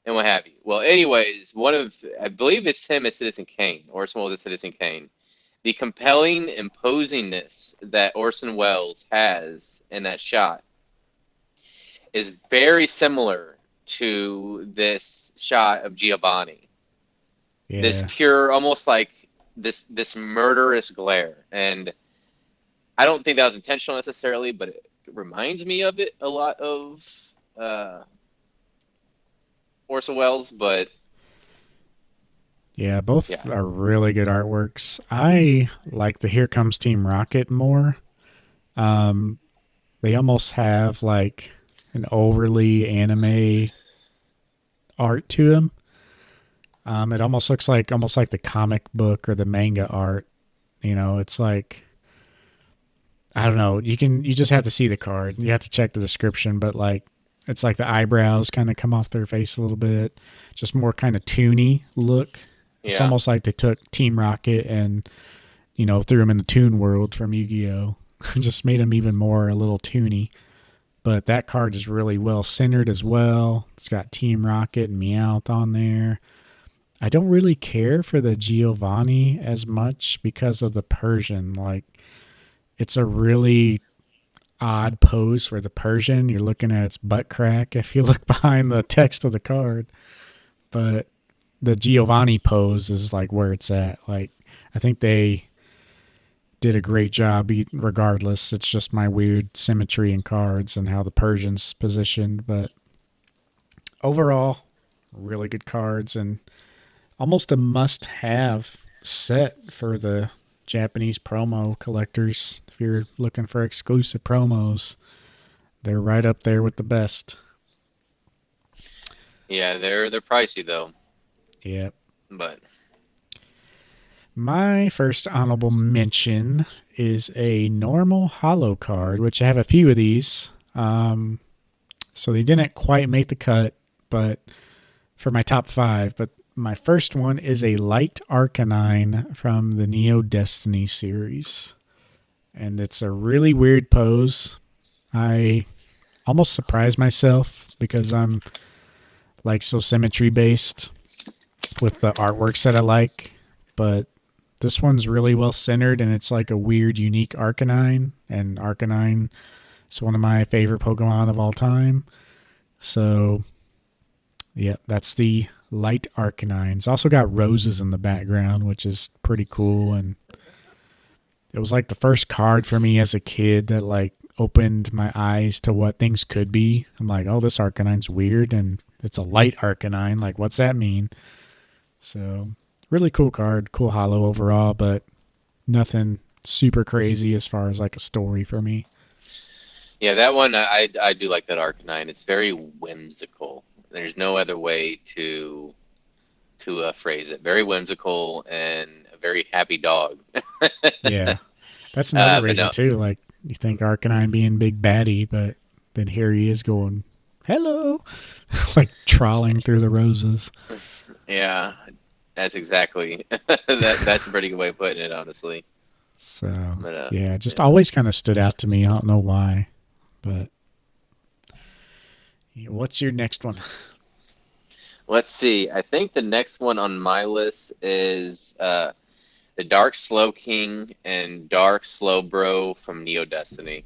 what have you. Well, anyways, one of, I believe it's him as Citizen Kane, Orson Welles as Citizen Kane. The compelling imposingness that Orson Welles has in that shot is very similar to this shot of Giovanni. This yeah, pure, almost like this murderous glare, and I don't think that was intentional necessarily, but it reminds me of it a lot of uh, Orson Welles. But yeah. Both yeah, are really good artworks. I like the Here Comes Team Rocket more. Um, they almost have like an overly anime art to them. It almost looks like the comic book or the manga art. It's like, I don't know. You just have to see the card. You have to check the description, but like it's like the eyebrows kind of come off their face a little bit. Just more kind of toony look. It's yeah. almost like they took Team Rocket and threw him in the Toon World from Yu-Gi-Oh. Just made him even more a little toony. But that card is really well centered as well. It's got Team Rocket and Meowth on there. I don't really care for the Giovanni as much because of the Persian. Like, it's a really odd pose for the Persian. You're looking at its butt crack if you look behind the text of the card. But the Giovanni pose is like where it's at. Like, I think they did a great job regardless. It's just my weird symmetry in cards and how the Persian's positioned. But overall, really good cards and almost a must have set for the Japanese promo collectors if you're looking for exclusive promos. They're right up there with the best. Yeah, they're pricey though, Yep. but My first honorable mention is a normal hollow card, which I have a few of these. So they didn't quite make the cut, but for my top five. But my first one is a light Arcanine from the Neo Destiny series. And it's a really weird pose. I almost surprised myself because I'm like so symmetry based with the artworks that I like. But this one's really well centered and it's like a weird, unique Arcanine. And Arcanine is one of my favorite Pokemon of all time. So, yeah, that's the light Arcanine. It's also got roses in the background, which is pretty cool. And it was like the first card for me as a kid that like opened my eyes to what things could be. I'm like, oh, this Arcanine's weird and it's a light Arcanine. Like, what's that mean? So, really cool card, cool hollow overall, but nothing super crazy as far as like a story for me. yeah, that one I do like that Arcanine. It's very whimsical. There's no other way to phrase it. Very whimsical and a very happy dog. Yeah. That's another But reason no, too. Like you think Arcanine being big baddie, but then here he is going, "Hello," like trawling through the roses. yeah, that's exactly that's a pretty good way of putting it, honestly. So But yeah, it just yeah. always kind of stood out to me. I don't know why, but yeah, what's your next one? Let's see. I think the next one on my list is the Dark Slow King and Dark Slow Bro from Neo Destiny.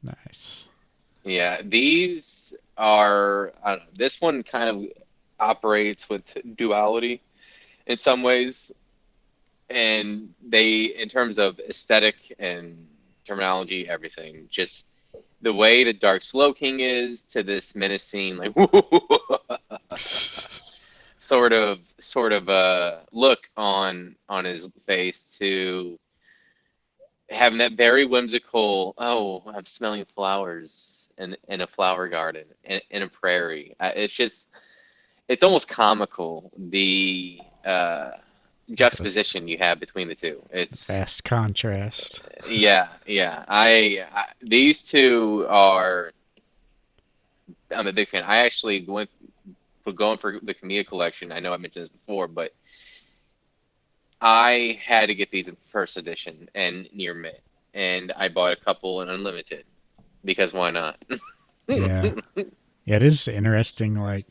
Nice. Yeah, these are, I don't know, this one kind of operates with duality in some ways, and they, in terms of aesthetic and terminology, everything, just the way the Dark Slow King is to this menacing, like, sort of look on his face to having that very whimsical, oh, I'm smelling flowers in a flower garden in a prairie. It's just, it's almost comical, the the, juxtaposition you have between the two. the It's, vast contrast. yeah, yeah. I these two are, I'm a big fan. I actually went for going for the Kamiya collection. I know I mentioned this before, but I had to get these in first edition and near mint, and I bought a couple in unlimited because why not? Yeah, yeah. It is interesting. Like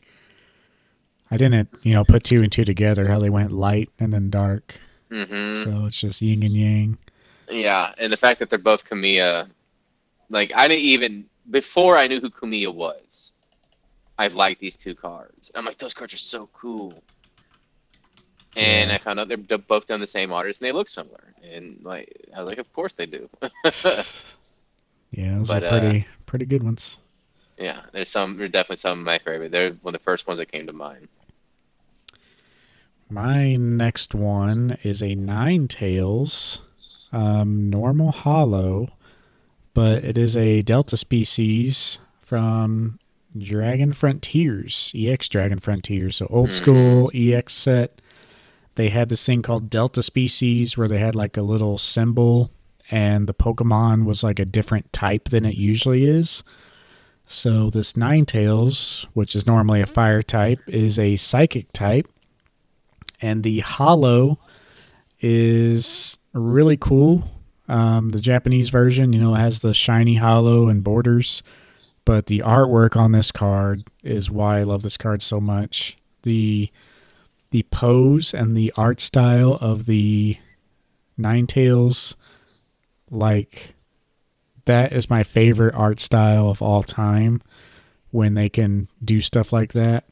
I didn't, put two and two together. How they went light and then dark. Hmm. So it's just yin and yang. Yeah, and the fact that they're both Kamiya, like I didn't even before I knew who Kamiya was, I've liked these two cards. I'm like, those cards are so cool. And Yeah. I found out they're both done the same artist and they look similar. And like I was like, of course they do. Yeah, those are But pretty good ones. yeah, there's definitely some of my favorite. They're one of the first ones that came to mind. My next one is a Ninetales, normal hollow, but it is a Delta species from Dragon Frontiers, EX Dragon Frontiers. So old Hmm. school EX set. They had this thing called Delta species where they had like a little symbol and the Pokemon was like a different type than it usually is. So this Ninetales, which is normally a fire type, is a psychic type. And the hollow is really cool. The Japanese version, has the shiny hollow and borders, but the artwork on this card is why I love this card so much. The pose and the art style of the Ninetales, like that is my favorite art style of all time when they can do stuff like that.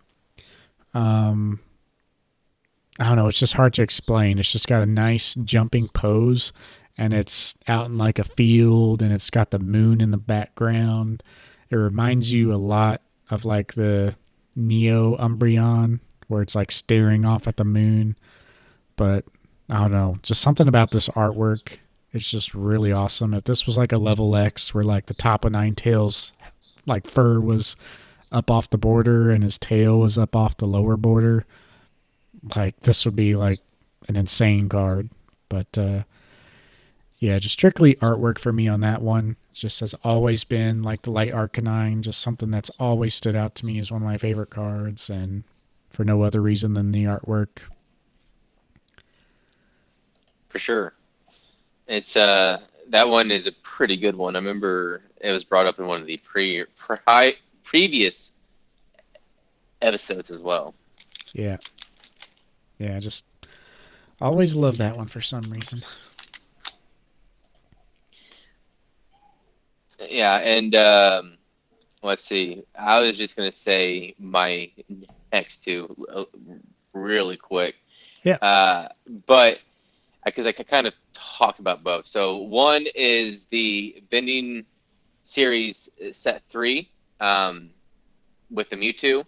Um, I don't know. It's just hard to explain. It's just got a nice jumping pose, and it's out in like a field, and it's got the moon in the background. It reminds you a lot of like the Neo Umbreon, where it's like staring off at the moon. But I don't know. Just something about this artwork. It's just really awesome. If this was like a level X, where like the top of Ninetales like fur was up off the border and his tail was up off the lower border, like this would be like an insane card. But yeah, just strictly artwork for me on that one. Just has always been like the Light Arcanine, just something that's always stood out to me as one of my favorite cards, and for no other reason than the artwork. For sure. It's that one is a pretty good one. I remember it was brought up in one of the previous episodes as well. Yeah, yeah, just always love that one for some reason. Yeah, and let's see. I was just gonna say my next two really quick, Yeah, uh, but because I kind of talked about both. So one is the vending series set three, with the Mewtwo,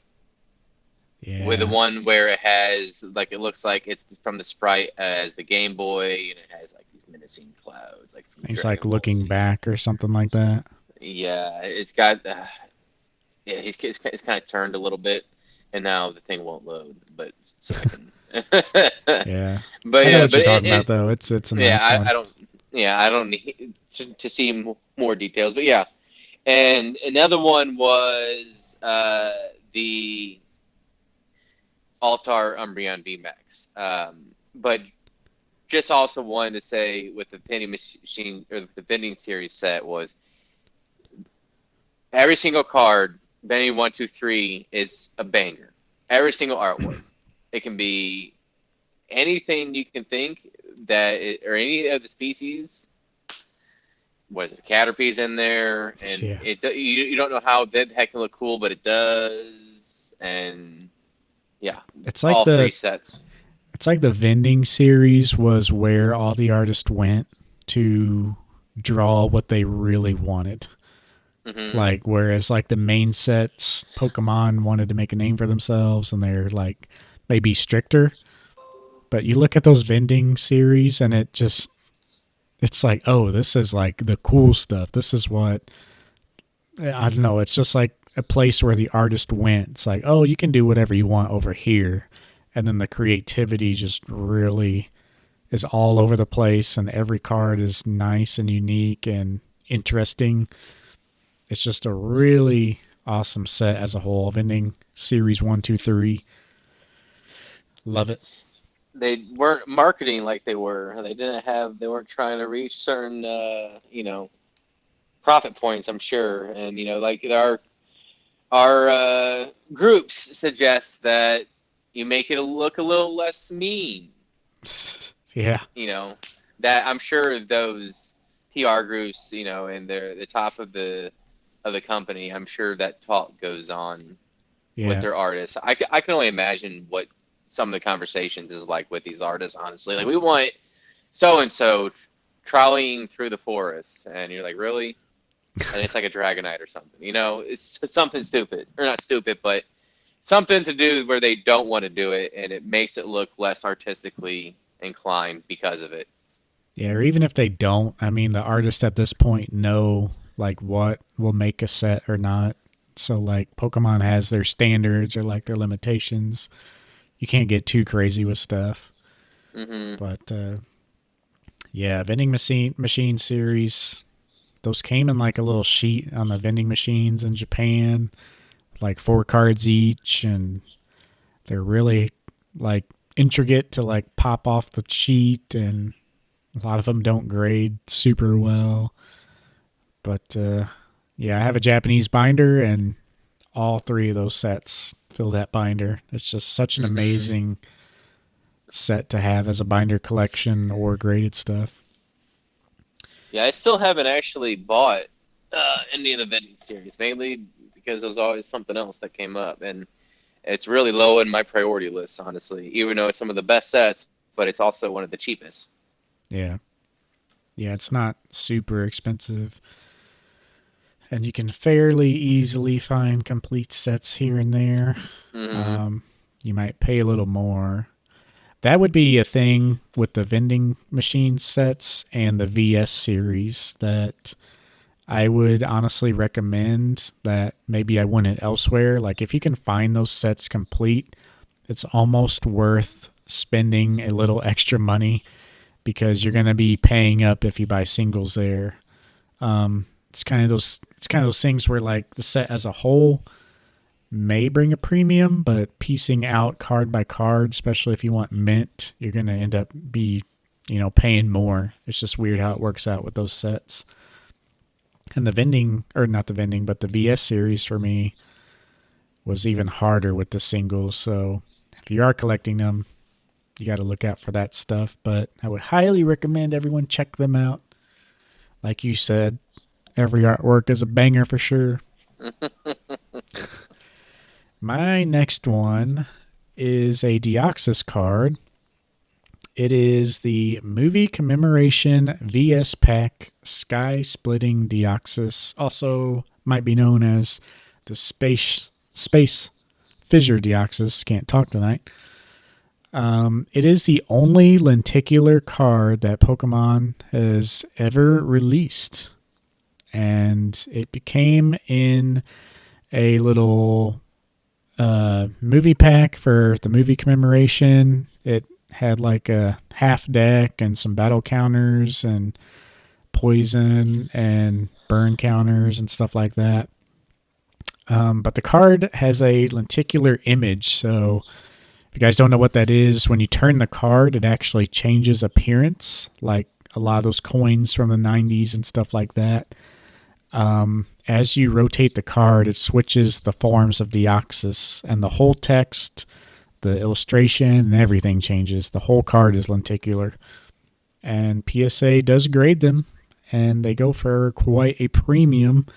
with the yeah. one where it has like it looks like it's from the sprite as the Game Boy, and it has like these menacing clouds, like from He's Dragon like Ball looking Z. back or something like that. Yeah, it's got yeah, it's kind of turned a little bit, and now the thing won't load. But so I can. Yeah, But I know yeah, what but you're talking about though. It's a yeah, nice one. I don't need to see more details. But yeah, and another one was the Altar Umbreon VMAX. But just also wanted to say with the vending machine or the vending series set was every single card, Benny 123 is a banger. Every single artwork. It can be anything you can think or any of the species. Was it Caterpie's in there? And Yeah, you don't know how that heck can look cool, but it does. And yeah, it's like all the three sets. it's like the vending series was where all the artists went to draw what they really wanted. Hmm. Like whereas like the main sets, Pokemon wanted to make a name for themselves and they're like maybe stricter. But you look at those vending series and it's like, oh, this is like the cool stuff. This is what I don't know. It's just like a place where the artist went. It's like, oh, you can do whatever you want over here, and then the creativity just really is all over the place, and every card is nice and unique and interesting. It's just a really awesome set as a whole. Vending series one, two, three, love it. They weren't marketing like they were. They weren't trying to reach certain, profit points, I'm sure. And, like our groups suggest that you make it look a little less mean. Yeah, You know, that I'm sure those PR groups, and they're the top of the company. I'm sure that talk goes on with yeah. their artists. I can only imagine what some of the conversations is like with these artists. Honestly, like we want so and so trolleying through the forest, and you're like, really? And it's like a Dragonite or something. It's something stupid or not stupid, but something to do where they don't want to do it, and it makes it look less artistically inclined because of it. Yeah, or even if they don't, I mean, the artists at this point know like what will make a set or not. So like Pokemon has their standards or like their limitations. You can't get too crazy with stuff. Hmm. But yeah, vending machine series. Those came in like a little sheet on the vending machines in Japan, like 4 cards each, and they're really like intricate to like pop off the sheet, and a lot of them don't grade super well. But yeah, I have a Japanese binder, and all three of those sets fill that binder. It's just such an Hmm. amazing set to have as a binder collection or graded stuff. Yeah, I still haven't actually bought any of the vending series, mainly because there was always something else that came up, and it's really low in my priority list, honestly. Even though it's some of the best sets, but it's also one of the cheapest. Yeah. Yeah, it's not super expensive. And you can fairly easily find complete sets here and there. Hmm. Um, you might pay a little more. That would be a thing with the vending machine sets and the VS series that I would honestly recommend that maybe I win it elsewhere. Like if you can find those sets complete, it's almost worth spending a little extra money because you're going to be paying up if you buy singles there. It's kind of those things where like the set as a whole may bring a premium, but piecing out card by card, especially if you want mint, you're going to end up paying more. It's just weird how it works out with those sets. And the vending, or not the vending, but the VS series for me was even harder with the singles. So if you are collecting them, you got to look out for that stuff. But I would highly recommend everyone check them out. Like you said, every artwork is a banger for sure. My next one is a Deoxys card. It is the Movie Commemoration VS Pack Sky Splitting Deoxys, also might be known as the Space Fissure Deoxys. Can't talk tonight. It is the only lenticular card that Pokemon has ever released, and it became in a little movie pack for the movie commemoration. It had like a half deck and some battle counters and poison and burn counters and stuff like that. But the card has a lenticular image. So if you guys don't know what that is, when you turn the card, it actually changes appearance, like a lot of those coins from the 90s and stuff like that. As you rotate the card, it switches the forms of Deoxys, and the whole text, the illustration, and everything changes. The whole card is lenticular. And PSA does grade them, and they go for quite a premium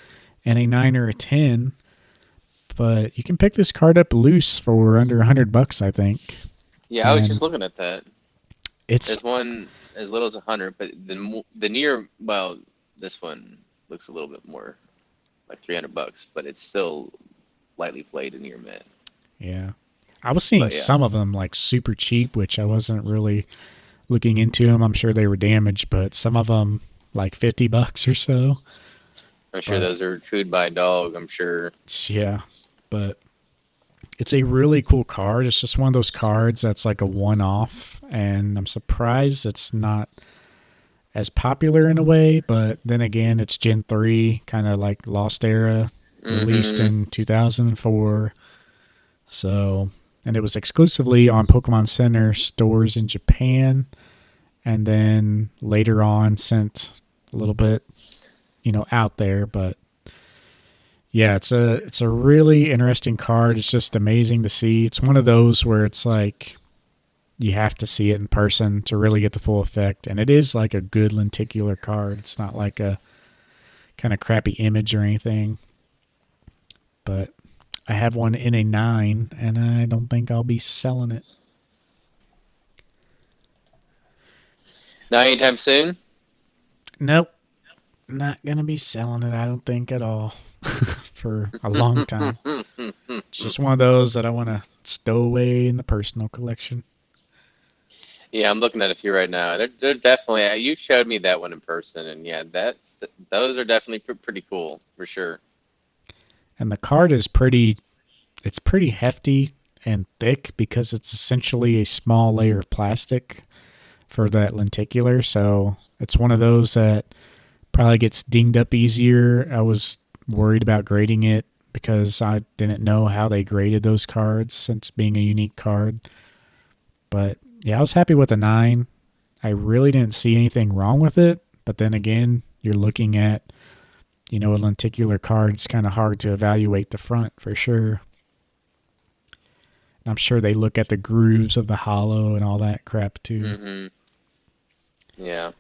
and a 9 or a 10. But you can pick this card up loose for under $100, I think. Yeah, I was just And looking at that. it's There's one as little as 100, but the near, well, this one looks a little bit more like $300, but it's still lightly played in near mint. yeah. I was seeing But yeah, some of them like super cheap, which I wasn't really looking into them. I'm sure they were damaged, but some of them like $50 or so. I'm sure But those are chewed by a dog. I'm sure. yeah, but it's a really cool card. It's just one of those cards that's like a one off, and I'm surprised it's not as popular in a way. But then again, it's Gen 3, kind of like Lost Era, released Mm-hmm. in 2004. So, and it was exclusively on Pokemon Center stores in Japan, and then later on sent a little bit, out there. But yeah, it's a really interesting card. It's just amazing to see. It's one of those where it's like you have to see it in person to really get the full effect. And it is like a good lenticular card. It's not like a kind of crappy image or anything. But I have one in a 9, and I don't think I'll be selling it. Not anytime soon. Nope, not gonna be selling it. I don't think at all for a long time. It's just one of those that I want to stow away in the personal collection. Yeah, I'm looking at a few right now. They're definitely. You showed me that one in person, and yeah, those are definitely pretty cool for sure. And the card is pretty. It's pretty hefty and thick because it's essentially a small layer of plastic for that lenticular. So it's one of those that probably gets dinged up easier. I was worried about grading it because I didn't know how they graded those cards since being a unique card. But yeah, I was happy with the 9. I really didn't see anything wrong with it. But then again, you're looking at, a lenticular card. It's kind of hard to evaluate the front for sure. And I'm sure they look at the grooves of the hollow and all that crap too. Hmm. Yeah.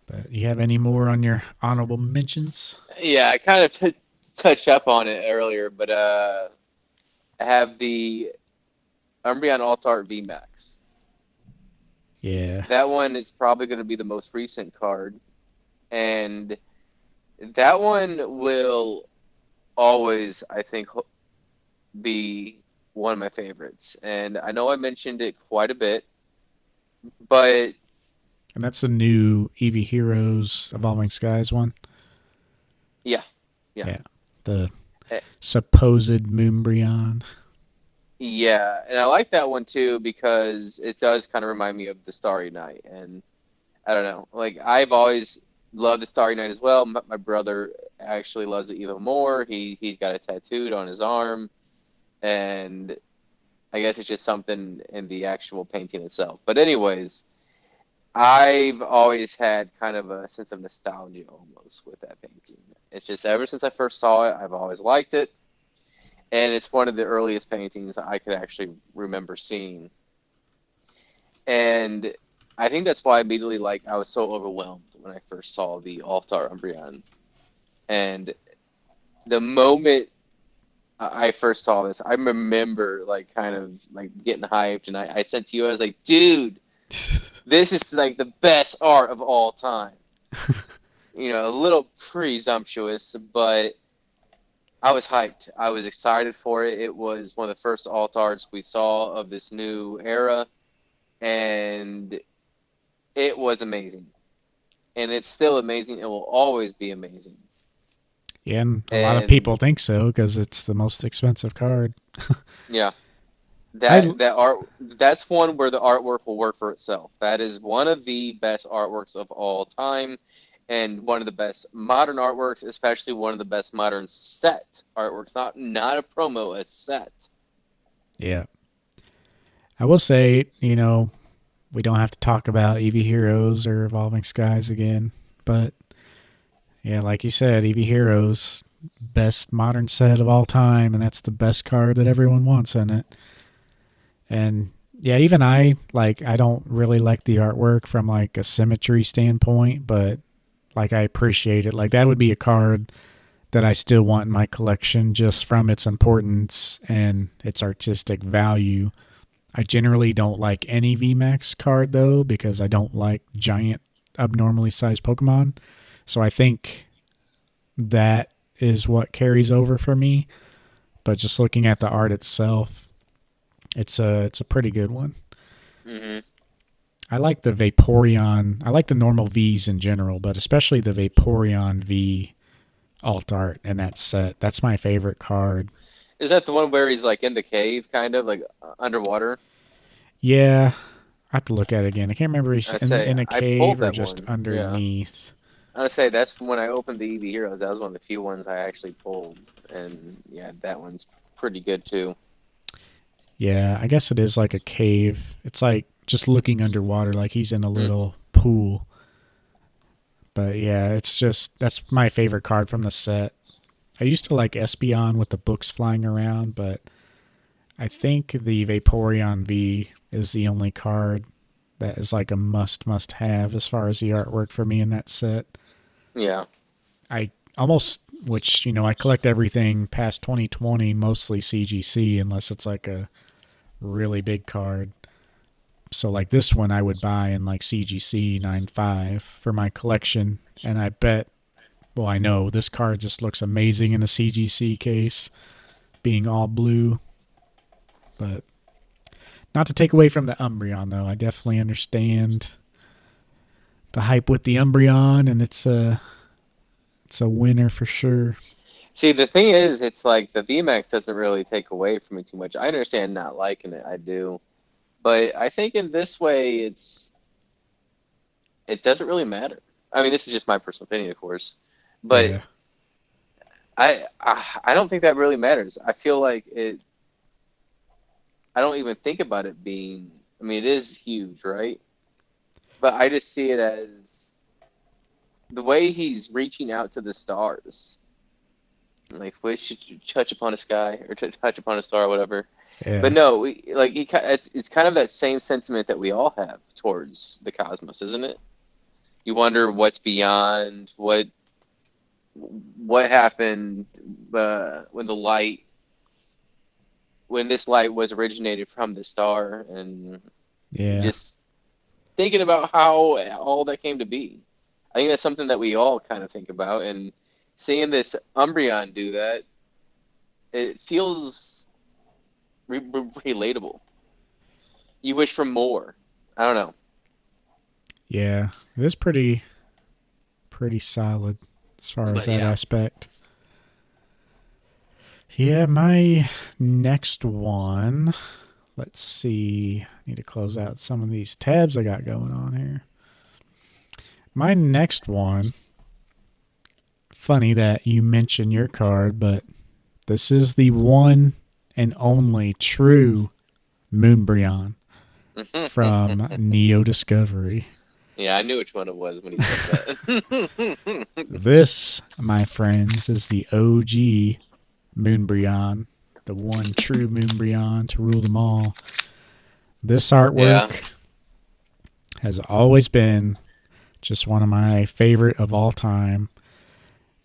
But you have any more on your honorable mentions? Yeah, I kind of touched up on it earlier, but I have the Umbreon Alt-Art VMAX. Yeah. That one is probably going to be the most recent card, and that one will always, I think, be one of my favorites. And I know I mentioned it quite a bit, but And that's the new Eevee Heroes Evolving Skies one. Yeah, yeah. Yeah, the Eh, supposed Moonbryon. Yeah, and I like that one too because it does kind of remind me of the Starry Night, and I don't know, like I've always loved the Starry Night as well. My brother actually loves it even more. He's got it tattooed on his arm, and I guess it's just something in the actual painting itself. But anyways, I've always had kind of a sense of nostalgia almost with that painting. It's just ever since I first saw it, I've always liked it, and it's one of the earliest paintings I could actually remember seeing. And I think that's why immediately, like, I was so overwhelmed when I first saw the All-Star Umbreon. And the moment I first saw this, I remember like kind of like getting hyped, and I said to you, I was like, dude, this is like the best art of all time. A little presumptuous, but I was hyped. I was excited for it. It was one of the first alt arts we saw of this new era, and it was amazing. And it's still amazing. It will always be amazing. Yeah, and a lot of And people think so because it's the most expensive card. yeah, I that's one where the artwork will work for itself. That is one of the best artworks of all time, and one of the best modern artworks, especially one of the best modern set artworks. Not a promo, a set. yeah, I will say, we don't have to talk about Eevee Heroes or Evolving Skies again, but yeah, like you said, Eevee Heroes best modern set of all time, and that's the best card that everyone wants in it. And yeah, even I don't really like the artwork from like a symmetry standpoint, but like I appreciate it. Like that would be a card that I still want in my collection just from its importance and its artistic value. I generally don't like any VMAX card though because I don't like giant abnormally sized Pokemon. So I think that is what carries over for me. But just looking at the art itself, it's a pretty good one. Hmm. I like the Vaporeon. I like the normal Vs in general, but especially the Vaporeon V alt art in that set. That's my favorite card. Is that the one where he's like in the cave, kind of like underwater? Yeah, I have to look at it again. I can't remember if he's I in say a I cave pulled or that just one. Yeah. underneath. I say that's when I opened the EV Heroes. That was one of the few ones I actually pulled, and yeah, that one's pretty good too. Yeah, I guess it is like a cave. It's like just looking underwater, like he's in a Mm. little pool. But yeah, it's just that's my favorite card from the set. I used to like Espeon with the books flying around, but I think the Vaporeon V is the only card that is like a must have as far as the artwork for me in that set. Yeah. I almost, which I collect everything past 2020, mostly CGC, unless it's like a really big card. So like this one, I would buy in like CGC 9.5 for my collection, and I bet. Well, I know this card just looks amazing in a CGC case, being all blue. But not to take away from the Umbreon, though, I definitely understand the hype with the Umbreon, and it's a winner for sure. See, the thing is, it's like the VMAX doesn't really take away from me too much. I understand not liking it, I do, but I think in this way, it doesn't really matter. I mean, this is just my personal opinion, of course, but Yeah, I don't think that really matters. I feel like it. I don't even think about it being. I mean, it is huge, right? But I just see it as the way he's reaching out to the stars. Like, wish to touch upon a sky or to touch upon a star, or whatever. But yeah, no, it's kind of that same sentiment that we all have towards the cosmos, isn't it? You wonder what's beyond, what happened when this light was originated from the star, and yeah, just thinking about how all that came to be. I think that's something that we all kind of think about, and seeing this Umbreon do that, it feels relatable. You wish for more. I don't know. yeah. It is pretty solid. as far as But that yeah. aspect. Yeah, my next one. Let's see. I need to close out some of these tabs I got going on here. My next one. Funny that you mention your card, but this is the one and only true Moonbryon from Neo Discovery. Yeah, I knew which one it was when he said that. This, my friends, is the OG Moonbryon, the one true Moonbryon to rule them all. This Yeah. artwork has always been just one of my favorite of all time.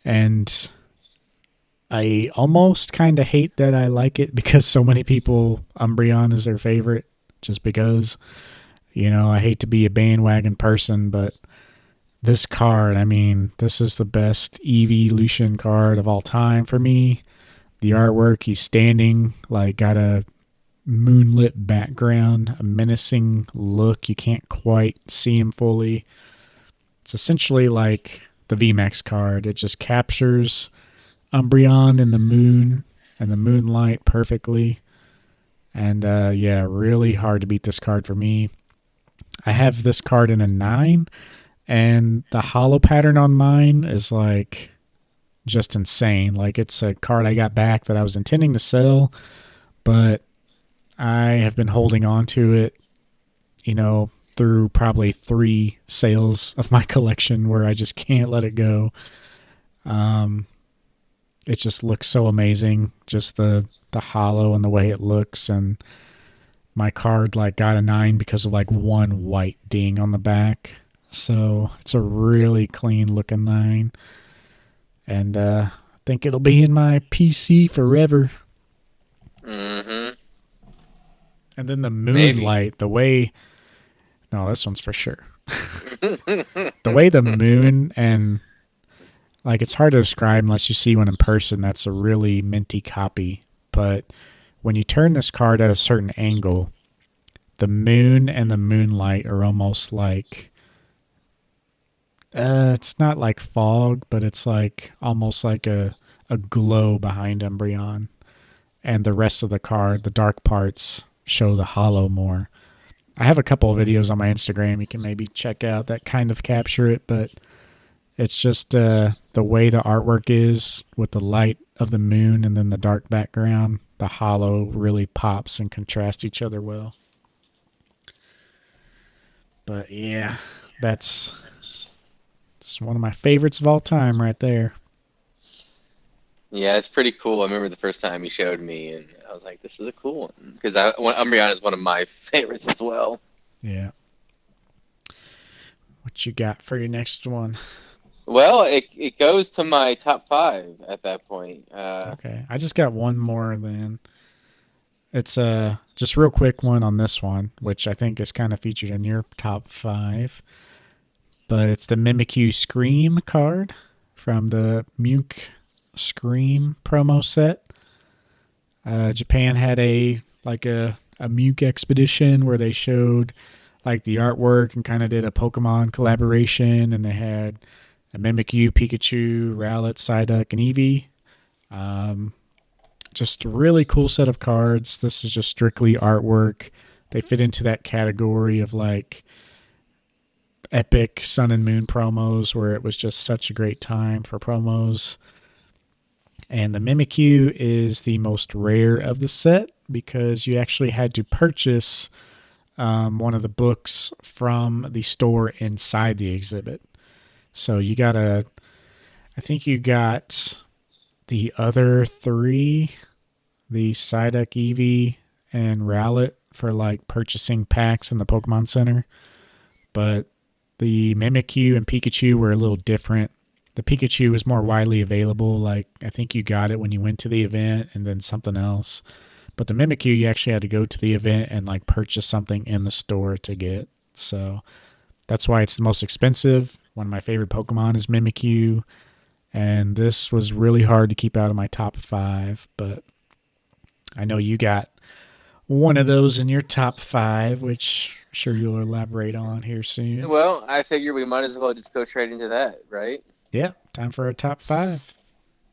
And I almost kind of hate that I like it because so many people, Umbreon is their favorite just because, I hate to be a bandwagon person, but this card, I mean, this is the best evolution card of all time for me. The artwork, he's standing, like, got a moonlit background, a menacing look. You can't quite see him fully. It's essentially like the VMAX card. It just captures Umbreon in the moon and the moonlight perfectly. And yeah, really hard to beat this card for me. I have this card in a 9, and the hollow pattern on mine is like just insane. Like, it's a card I got back that I was intending to sell, but I have been holding on to it, through probably 3 sales of my collection where I just can't let it go. It just looks so amazing, just the hollow and the way it looks. And my card like got a 9 because of like one white ding on the back. So it's a really clean looking 9. And I think it'll be in my PC forever. Mm-hmm. And then the Maybe. moonlight, the way. No, this one's for sure. The way the moon and. Like, it's hard to describe unless you see one in person. That's a really minty copy. But when you turn this card at a certain angle, the moon and the moonlight are almost like it's not like fog, but it's like almost like a glow behind Umbreon. And the rest of the card, the dark parts, show the hollow more. I have a couple of videos on my Instagram you can maybe check out that kind of capture it, but it's just the way the artwork is with the light of the moon and then the dark background. The hollow really pops and contrasts each other well. But yeah, that's just one of my favorites of all time right there. Yeah, it's pretty cool. I remember the first time you showed me, and I was like, "This is a cool one," because Umbreon is one of my favorites as well. Yeah. What you got for your next one? Well, it goes to my top five at that point. Okay. I just got one more then. It's just real quick one on this one, which I think is kind of featured in your top 5. But it's the Mimikyu Scream card from the Muk Scream promo set. Japan had a Muk expedition where they showed like the artwork and kind of did a Pokemon collaboration, and they had a Mimikyu, Pikachu, Rowlet, Psyduck, and Eevee. Just a really cool set of cards. This is just strictly artwork. They fit into that category of like epic Sun and Moon promos where it was just such a great time for promos. And the Mimikyu is the most rare of the set because you actually had to purchase one of the books from the store inside the exhibit. So I think you got the other 3, the Psyduck, Eevee, and Rowlet for like purchasing packs in the Pokemon Center. But the Mimikyu and Pikachu were a little different. The Pikachu was more widely available. Like, I think you got it when you went to the event and then something else. But the Mimikyu, you actually had to go to the event and like purchase something in the store to get. So that's why it's the most expensive. One of my favorite Pokemon is Mimikyu. And this was really hard to keep out of my top 5. But I know you got one of those in your top 5, which I'm sure you'll elaborate on here soon. Well, I figure we might as well just go straight into that, right? Yeah, Time for a top five.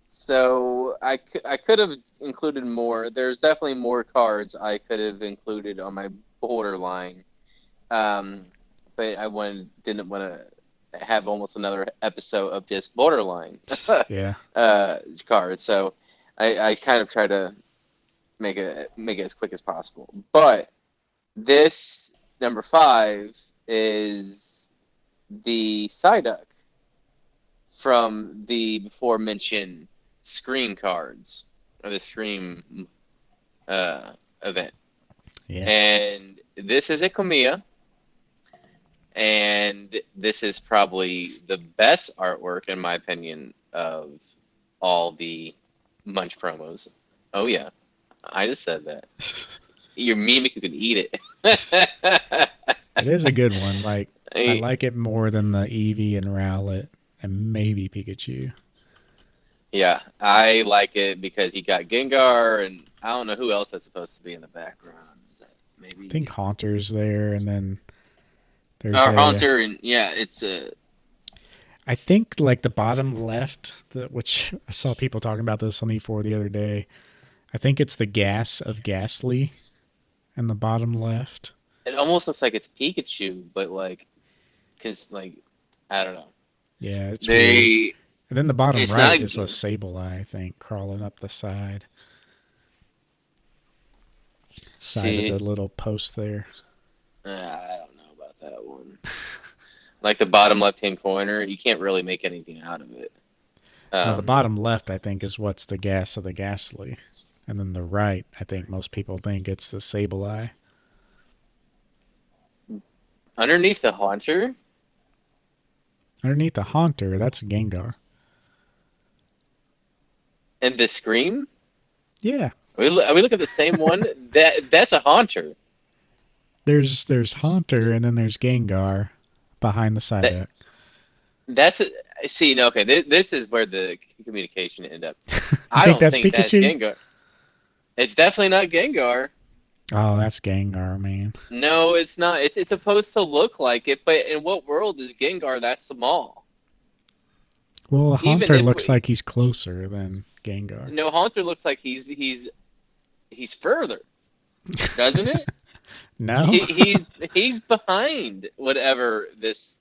So I could have included more. There's definitely more cards I could have included on my borderline. Um, but didn't want to have almost another episode of just borderline Yeah. cards. So I kind of try to make it as quick as possible. But this number five is the Psyduck from the before mentioned Scream cards or the Scream event. Yeah. And this is a Kamiya, and this is probably the best artwork, in my opinion, of all the Munch promos. Oh, yeah. I just said that. Your Mimic, you can eat it. It is a good one. Like, I like it more than the Eevee and Rowlet and maybe Pikachu. Yeah, I like it because you got Gengar, and I don't know who else that's supposed to be in the background. Is that I maybe think Haunter's there, and then there's our a. Haunter? And yeah, it's a. I think like the bottom left, which I saw people talking about this on E4 the other day. I think it's the gas of Ghastly in the bottom left. It almost looks like it's Pikachu, but like, cause like, I don't know. Yeah, it's weird. And then the bottom right is a good. Sableye, I think, crawling up the side of See, the little post there. I don't know about that one. Like the bottom left-hand corner, you can't really make anything out of it. No, the bottom left, I think, is what's the gas of the Ghastly. And then the right, I think most people think it's the Sableye. Underneath the Haunter? Underneath the Haunter, that's Gengar. And the Scream? Yeah. Are we looking at the same one? That's a Haunter. There's Haunter, and then there's Gengar behind the Psyduck. See, no, okay, this is where the communication ended up. I don't think that's Gengar. It's definitely not Gengar. Oh, that's Gengar, man. No, it's not. It's supposed to look like it, but in what world is Gengar that small? Well, Haunter looks like he's closer than Gengar. No, Haunter looks like he's further, doesn't it? No, he's behind whatever this.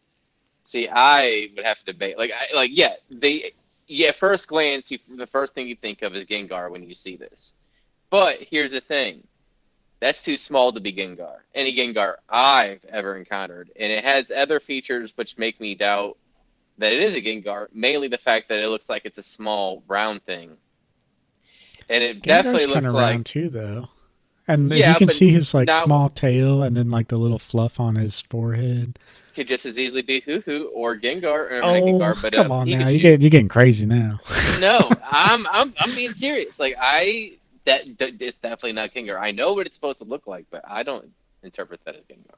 See, I would have to debate. At first glance, the first thing you think of is Gengar when you see this. But here's the thing. That's too small to be Gengar. Any Gengar I've ever encountered. And it has other features which make me doubt that it is a Gengar. Mainly the fact that it looks like it's a small round thing. And it definitely looks like... round too, though. And you can see his small tail and then like the little fluff on his forehead. Could just as easily be Hoo-Hoo or Gengar. Or not Gengar, but come on Pikachu. Now. You're getting crazy now. No, I'm being serious. It's definitely not Gengar. I know what it's supposed to look like, but I don't interpret that as Gengar.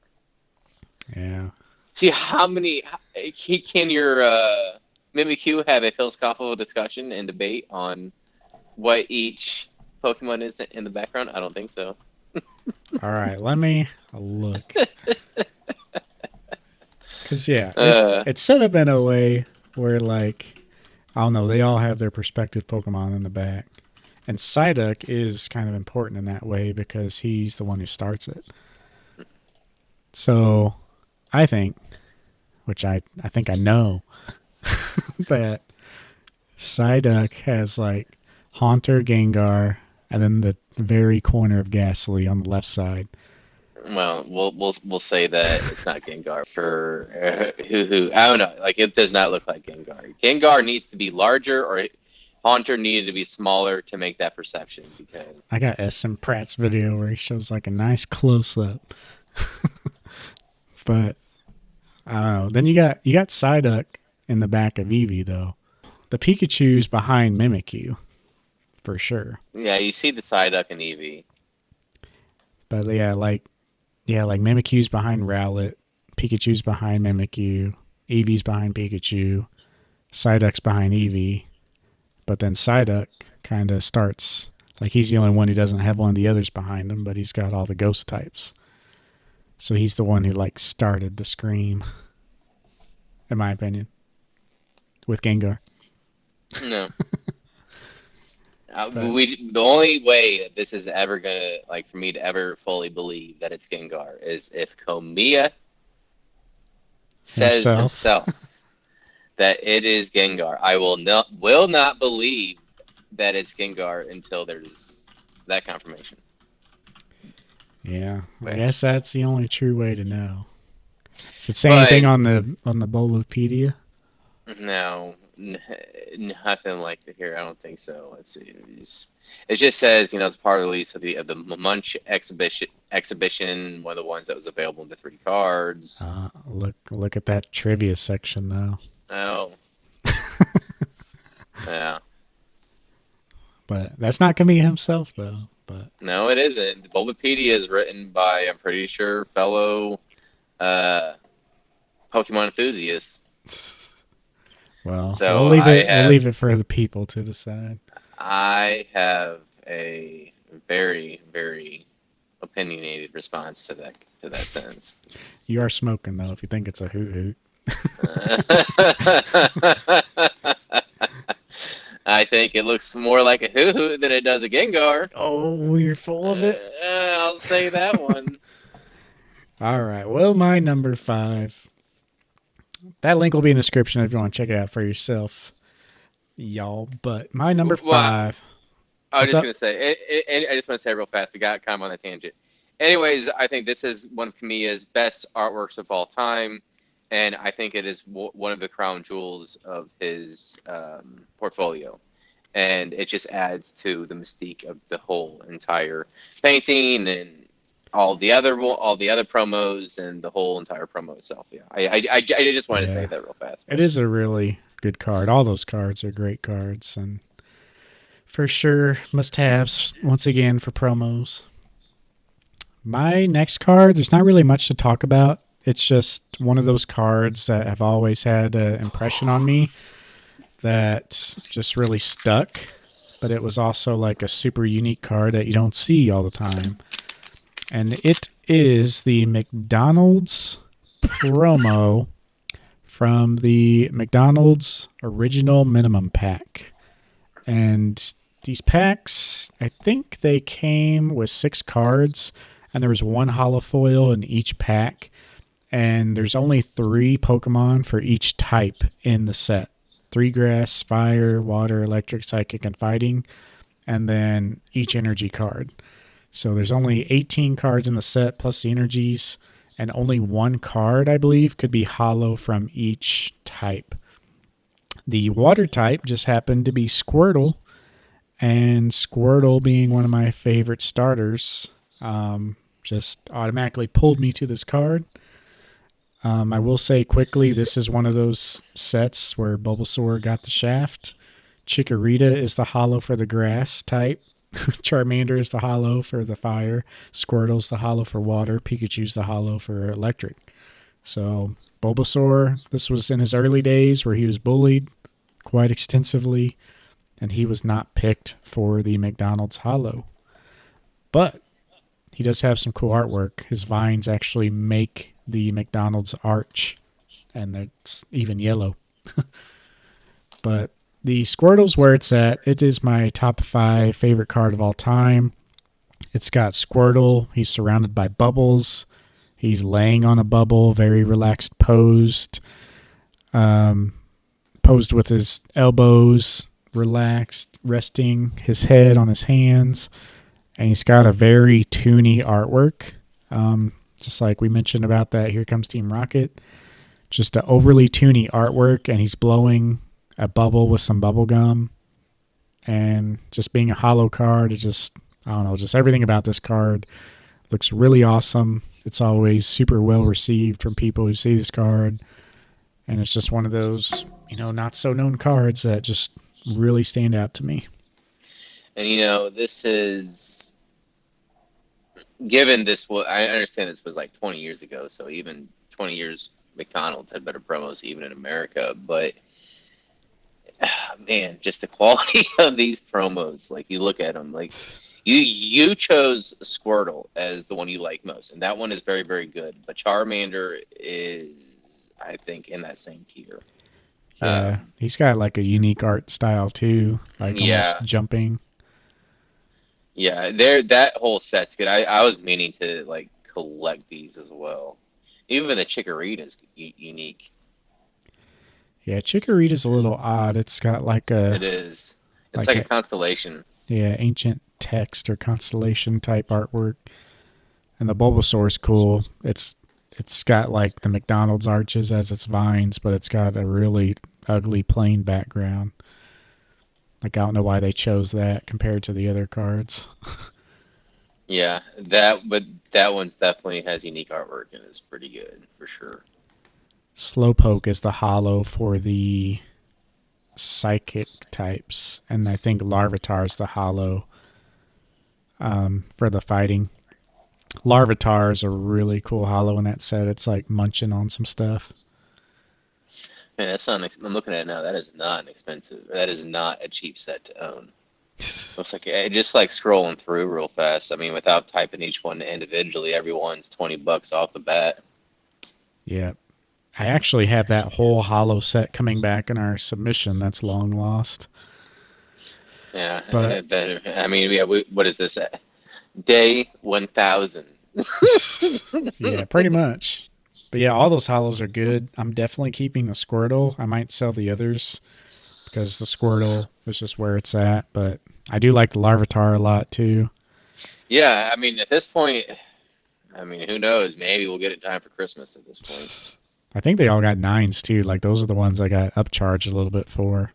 Yeah. See, how many... Can your Mimikyu have a philosophical discussion and debate on what each Pokemon is in the background? I don't think so. All right, let me look. Because, it's set up in a way where, like, I don't know, they all have their respective Pokemon in the back. And Psyduck is kind of important in that way because he's the one who starts it. So, I think, which I think I know, that Psyduck has, like, Haunter, Gengar, and then the very corner of Ghastly on the left side. Well, we'll say that it's not Gengar for Hoo-Hoo. I don't know. Like, it does not look like Gengar. Gengar needs to be larger, or Haunter needed to be smaller to make that perception. Because I got S.M. Pratt's video where he shows like a nice close up. But I don't know. Then you got Psyduck in the back of Eevee though. The Pikachu's behind Mimikyu, for sure. Yeah, you see the Psyduck and Eevee. But like Mimikyu's behind Rowlet, Pikachu's behind Mimikyu, Eevee's behind Pikachu, Psyduck's behind Eevee. But then Psyduck kind of starts, like he's the only one who doesn't have one of the others behind him, but he's got all the ghost types. So he's the one who like started the Scream, in my opinion, with Gengar. No. But The only way that this is ever gonna like for me to ever fully believe that it's Gengar is if Komiya says himself. himself that it is Gengar. I will not believe that it's Gengar until there's that confirmation. Yeah, I But guess that's the only true way to know. Does it say anything but on the Bulbapedia? no, nothing like that here. I don't think so. Let's see. It just says it's part of the release of the Munch exhibition, one of the ones that was available in the 3 cards. Look at that trivia section though. Oh, yeah. But that's not gonna be himself though. But No, it isn't. The Bulbapedia is written by, I'm pretty sure, fellow uh, Pokemon enthusiasts. well, we'll So leave it. We'll leave it for the people to decide. I have a very, very opinionated response to that sentence. You are smoking though. If you think it's a hoot hoot. I think it looks more like a hoo hoo than it does a Gengar. Oh, you're full of it. I'll say that one. All right. Well, my number 5. That link will be in the description if you want to check it out for yourself, y'all. But my number Well, 5. I was What's just up? gonna say, I just want to say real fast. We got kind of on a tangent. Anyways, I think this is one of Kamiya's best artworks of all time, and I think it is one of the crown jewels of his portfolio. And it just adds to the mystique of the whole entire painting and all the other promos and the whole entire promo itself. Yeah, I just wanted to say Yeah, that real fast. it is a really good card. All those cards are great cards, and for sure must-haves once again for promos. My next card, there's not really much to talk about. It's just one of those cards that have always had an impression on me that just really stuck. But it was also like a super unique card that you don't see all the time. And it is the McDonald's promo from the McDonald's original minimum pack. And these packs, I think they came with 6 cards, and there was one holo foil in each pack. And there's only 3 Pokemon for each type in the set: 3 grass, fire, water, electric, psychic, and fighting, and then each energy card. So there's only 18 cards in the set plus the energies, and only 1 card, I believe, could be holo from each type. The water type just happened to be Squirtle, and Squirtle being one of my favorite starters, just automatically pulled me to this card. I will say quickly, this is one of those sets where Bulbasaur got the shaft. Chikorita is the holo for the grass type. Charmander is the holo for the fire. Squirtle's the holo for water. Pikachu's the holo for electric. So Bulbasaur, this was in his early days where he was bullied quite extensively, and he was not picked for the McDonald's holo. But he does have some cool artwork. His vines actually make the McDonald's arch, and it's even yellow. But the Squirtle's where it's at. It is my top 5 favorite card of all time. It's got Squirtle. He's surrounded by bubbles. He's laying on a bubble, very relaxed posed. Posed with his elbows relaxed, resting his head on his hands. And he's got a very toony artwork. Just like we mentioned about that Here Comes Team Rocket. Just an overly toony artwork, and he's blowing a bubble with some bubble gum. And just being a holo card, it just, I don't know, just everything about this card looks really awesome. It's always super well received from people who see this card. And it's just one of those, not so known cards that just really stand out to me. And this is given this. Well, I understand this was like 20 years ago, so even 20 years, McDonald's had better promos even in America. But man, just the quality of these promos. Like you look at them, like you chose Squirtle as the one you like most, and that one is very, very good. But Charmander is, I think, in that same tier. Yeah, he's got like a unique art style too, like almost Yeah, jumping. yeah. There, that whole set's good. I was meaning to like collect these as well. Even the Chikorita is unique. Yeah, Chikorita's a little odd. It's got like It is. It's like like a a constellation. yeah ancient text or constellation type artwork, and the Bulbasaur's cool. It's got like the McDonald's arches as its vines, but it's got a really ugly plain background. Like I don't know why they chose that compared to the other cards. Yeah, that one's definitely has unique artwork and is pretty good for sure. Slowpoke is the hollow for the psychic types, and I think Larvitar is the hollow for the fighting. Larvitar is a really cool hollow in that set. It's like munching on some stuff. Man, that's not. I'm looking at it now. That is not an expensive. That is not a cheap set to own. Looks like just like scrolling through real fast. I mean, without typing each one individually, everyone's $20 off the bat. Yeah. I actually have that whole hollow set coming back in our submission that's long lost. Yeah, But better. I mean, yeah. What is this at? Day 1000. yeah, pretty much. But yeah, all those hollows are good. I'm definitely keeping the Squirtle. I might sell the others because the Squirtle is just where it's at. But I do like the Larvitar a lot too. Yeah, I mean, at this point, I mean, who knows? Maybe we'll get it in time for Christmas at this point. I think they all got nines too. Like those are the ones I got upcharged a little bit for.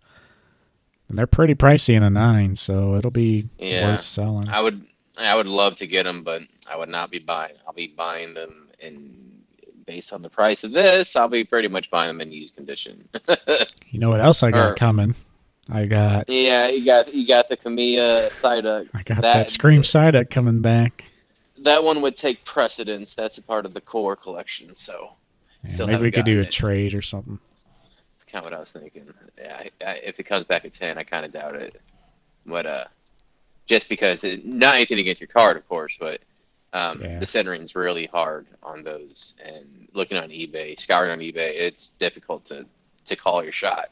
And they're pretty pricey in a nine, so it'll be Yeah, worth selling. I would love to get them, but I would not be buying. I'll be buying them in based on the price of this. I'll be pretty much buying them in used condition. You know what else I got Or coming? I got yeah, you got the Kamiya Psyduck. I got that That Scream Psyduck coming back. that one would take precedence. That's a part of the core collection, so Yeah, still maybe we haven't could do gotten a it. trade or something. That's kind of what I was thinking. Yeah, if it comes back at 10, I kind of doubt it. But just because not anything against your card, of course, but Yeah. the centering's really hard on those. And looking on eBay, scouring on eBay, it's difficult to call your shot.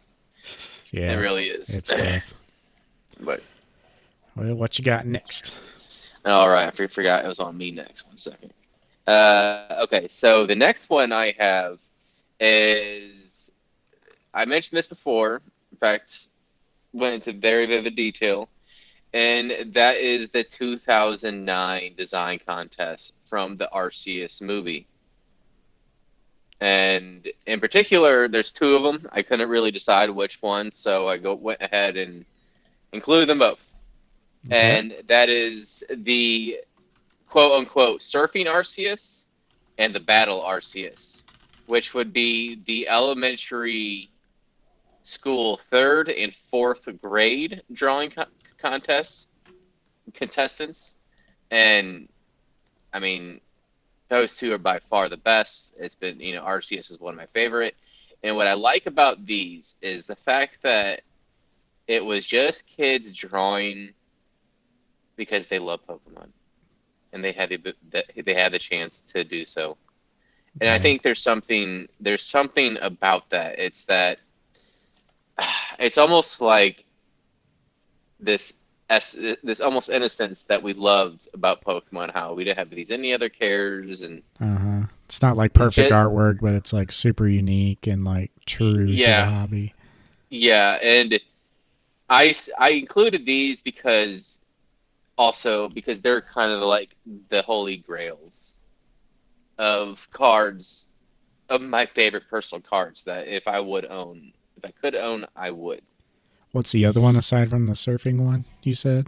Yeah. It really is. It's tough. But Well, what you got next? all right, I forgot it was on me next. 1 second. Okay, so the next one I have is I mentioned this before. In fact, went into very vivid detail, and that is the 2009 design contest from the Arceus movie. And in particular, there's two of them. I couldn't really decide which one, so went ahead and included them both. Okay. And that is the quote unquote surfing Arceus and the battle Arceus, which would be the elementary school third and fourth grade drawing contestants. And I mean, those two are by far the best. It's been, Arceus is one of my favorite. And what I like about these is the fact that it was just kids drawing because they love Pokemon, and they had the chance to do so. And I Yeah. think there's something about that. It's that it's almost like this this almost innocence that we loved about Pokemon. How we didn't have these any other cares, and It's not like perfect just, artwork, but it's like super unique and like true to the yeah, hobby. yeah. And I included these because they're kind of like the holy grails of cards, of my favorite personal cards that if I could own, I would. What's the other one aside from the surfing one you said?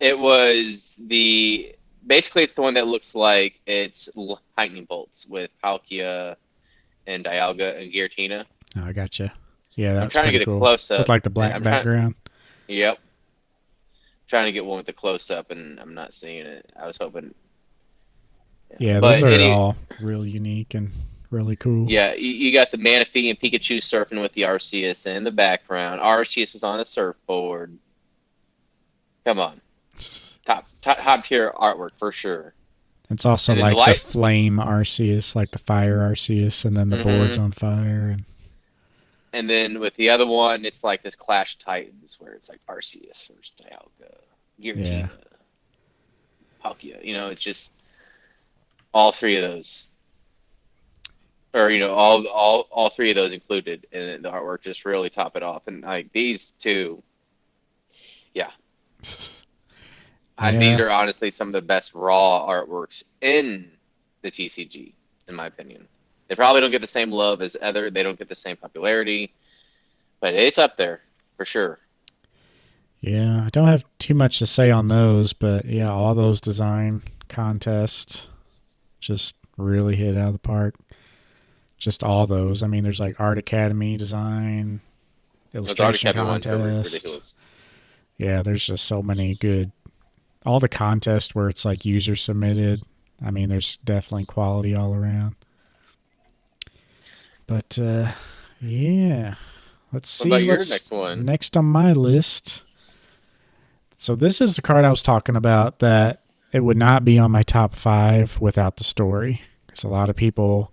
It was basically it's the one that looks like it's lightning bolts with Palkia and Dialga and Giratina. Oh, I gotcha. Yeah, I'm that's trying to pretty get a cool. close With up. like the black I'm trying. background. Yep. Trying to get one with the close up, and I'm not seeing it. I was hoping. Yeah. Yeah, those But are all real unique and really cool. yeah, you got the Manaphy and Pikachu surfing with the Arceus in the background. Arceus is on a surfboard. Come on, top tier artwork for sure. It's also And then like the flame Arceus, like the fire Arceus, and then the board's hmm on fire. And then with the other one, it's like this Clash of Titans where it's like Arceus versus Dialga, Yeah. Giratina, Palkia. It's just all three of those, or all three of those included, and the artwork just really top it off. And like these two, yeah, these Yeah. are honestly some of the best raw artworks in the TCG, in my opinion. They probably don't get the same love as other. They don't get the same popularity, but it's up there for sure. Yeah. I don't have too much to say on those, but yeah, all those design contests just really hit out of the park. Just all those. I mean, there's like Art Academy design, Those Art illustration Academy ones are contests. ridiculous. Yeah, there's just so many good. All the contests where it's like user submitted. I mean, there's definitely quality all around. But yeah, let's What about see your what's next one? next on my list. So this is the card I was talking about that it would not be on my top 5 without the story. Because a lot of people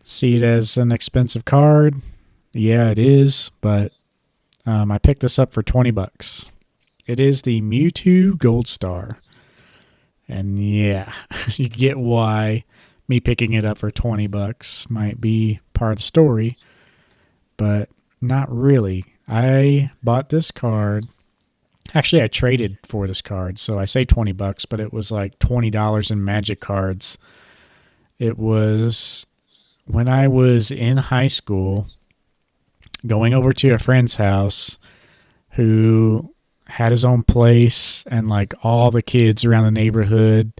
see it as an expensive card. Yeah, it is, but I picked this up for $20. It is the Mewtwo Gold Star. And yeah, you get why me picking it up for $20 might be part of the story, but not really. I bought this card. Actually, I traded for this card, so I say $20, but it was like $20 in Magic cards. It was when I was in high school, going over to a friend's house who had his own place, and like all the kids around the neighborhood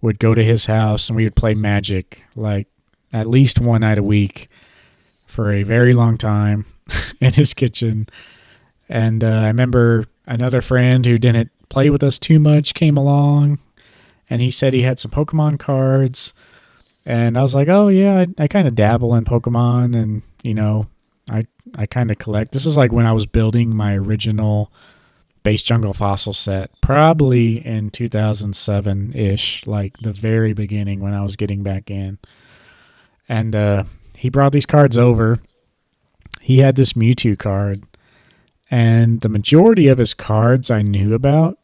would go to his house and we would play Magic like at least one night a week for a very long time in his kitchen. And I remember another friend who didn't play with us too much came along, and he said he had some Pokemon cards. And I was like, oh, yeah, I kind of dabble in Pokemon, and, I kind of collect. This is like when I was building my original Base Jungle Fossil set, probably in 2007-ish, like the very beginning when I was getting back in. And he brought these cards over. He had this Mewtwo card, and the majority of his cards I knew about.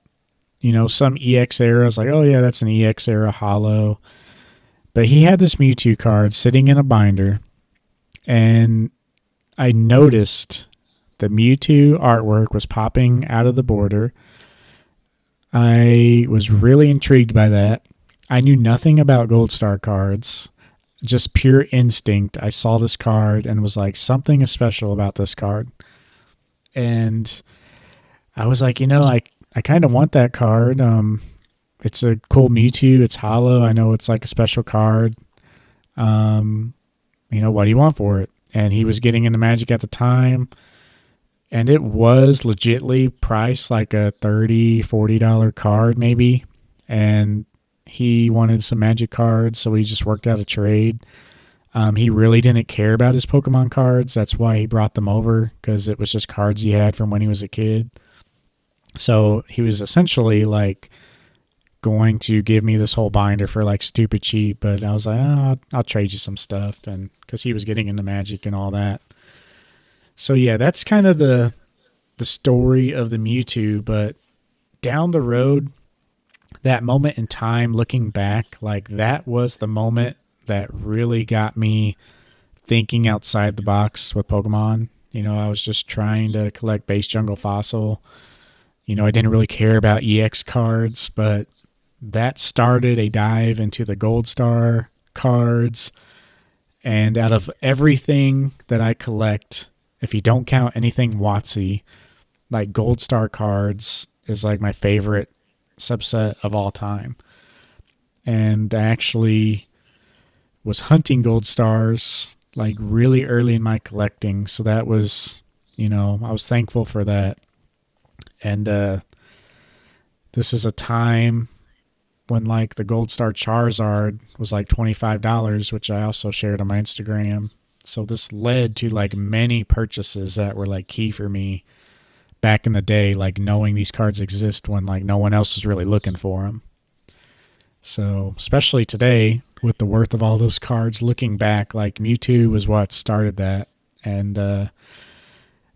Some EX eras, like, oh yeah, that's an EX era holo. But he had this Mewtwo card sitting in a binder, and I noticed the Mewtwo artwork was popping out of the border. I was really intrigued by that. I knew nothing about Gold Star cards, just pure instinct. I saw this card and was like, something is special about this card. And I was like, I kind of want that card. It's a cool Mewtwo. It's hollow. I know it's like a special card. What do you want for it? And he was getting into Magic at the time. And it was legitly priced like a $30, $40 card maybe. And he wanted some Magic cards, so we just worked out a trade. He really didn't care about his Pokemon cards. That's why he brought them over, because it was just cards he had from when he was a kid. So he was essentially like going to give me this whole binder for like stupid cheap, but I was like, oh, I'll trade you some stuff, and because he was getting into Magic and all that. So yeah, that's kind of the story of the Mewtwo. But down the road, that moment in time, looking back, like that was the moment that really got me thinking outside the box with Pokemon. I was just trying to collect Base Jungle Fossil. I didn't really care about EX cards, but that started a dive into the Gold Star cards. And out of everything that I collect, if you don't count anything WotC, like Gold Star cards is like my favorite subset of all time. And I actually was hunting Gold Stars like really early in my collecting. So that was, I was thankful for that. And this is a time when like the Gold Star Charizard was like $25, which I also shared on my Instagram. So this led to like many purchases that were like key for me back in the day, like knowing these cards exist when like no one else was really looking for them. So especially today with the worth of all those cards, looking back, like Mewtwo was what started that. and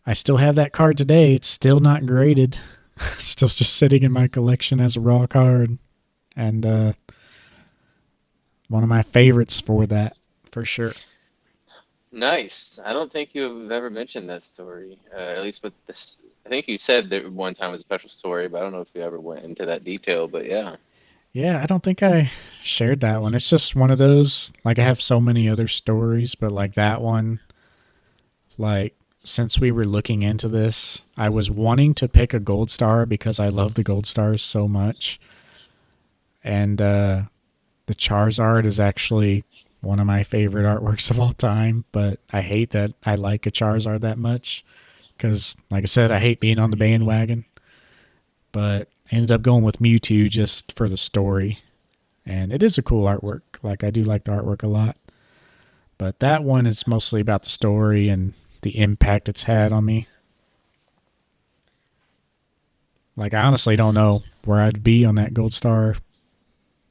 I still have that card today. It's still not graded. Still just sitting in my collection as a raw card, and one of my favorites for that, for sure. Nice. I don't think you've ever mentioned that story. At least with this, I think you said that one time was a special story, but I don't know if you ever went into that detail. But yeah, Yeah, I don't think I shared that one. It's just one of those, like, I have so many other stories, but like that one, like, since we were looking into this, I was wanting to pick a gold star because I love the gold stars so much. And the Charizard is actually one of my favorite artworks of all time, but I hate that I like a Charizard that much because, like I said, I hate being on the bandwagon. But I ended up going with Mewtwo just for the story, and it is a cool artwork. Like, I do like the artwork a lot, but that one is mostly about the story and the impact it's had on me. Like, I honestly don't know where I'd be on that gold star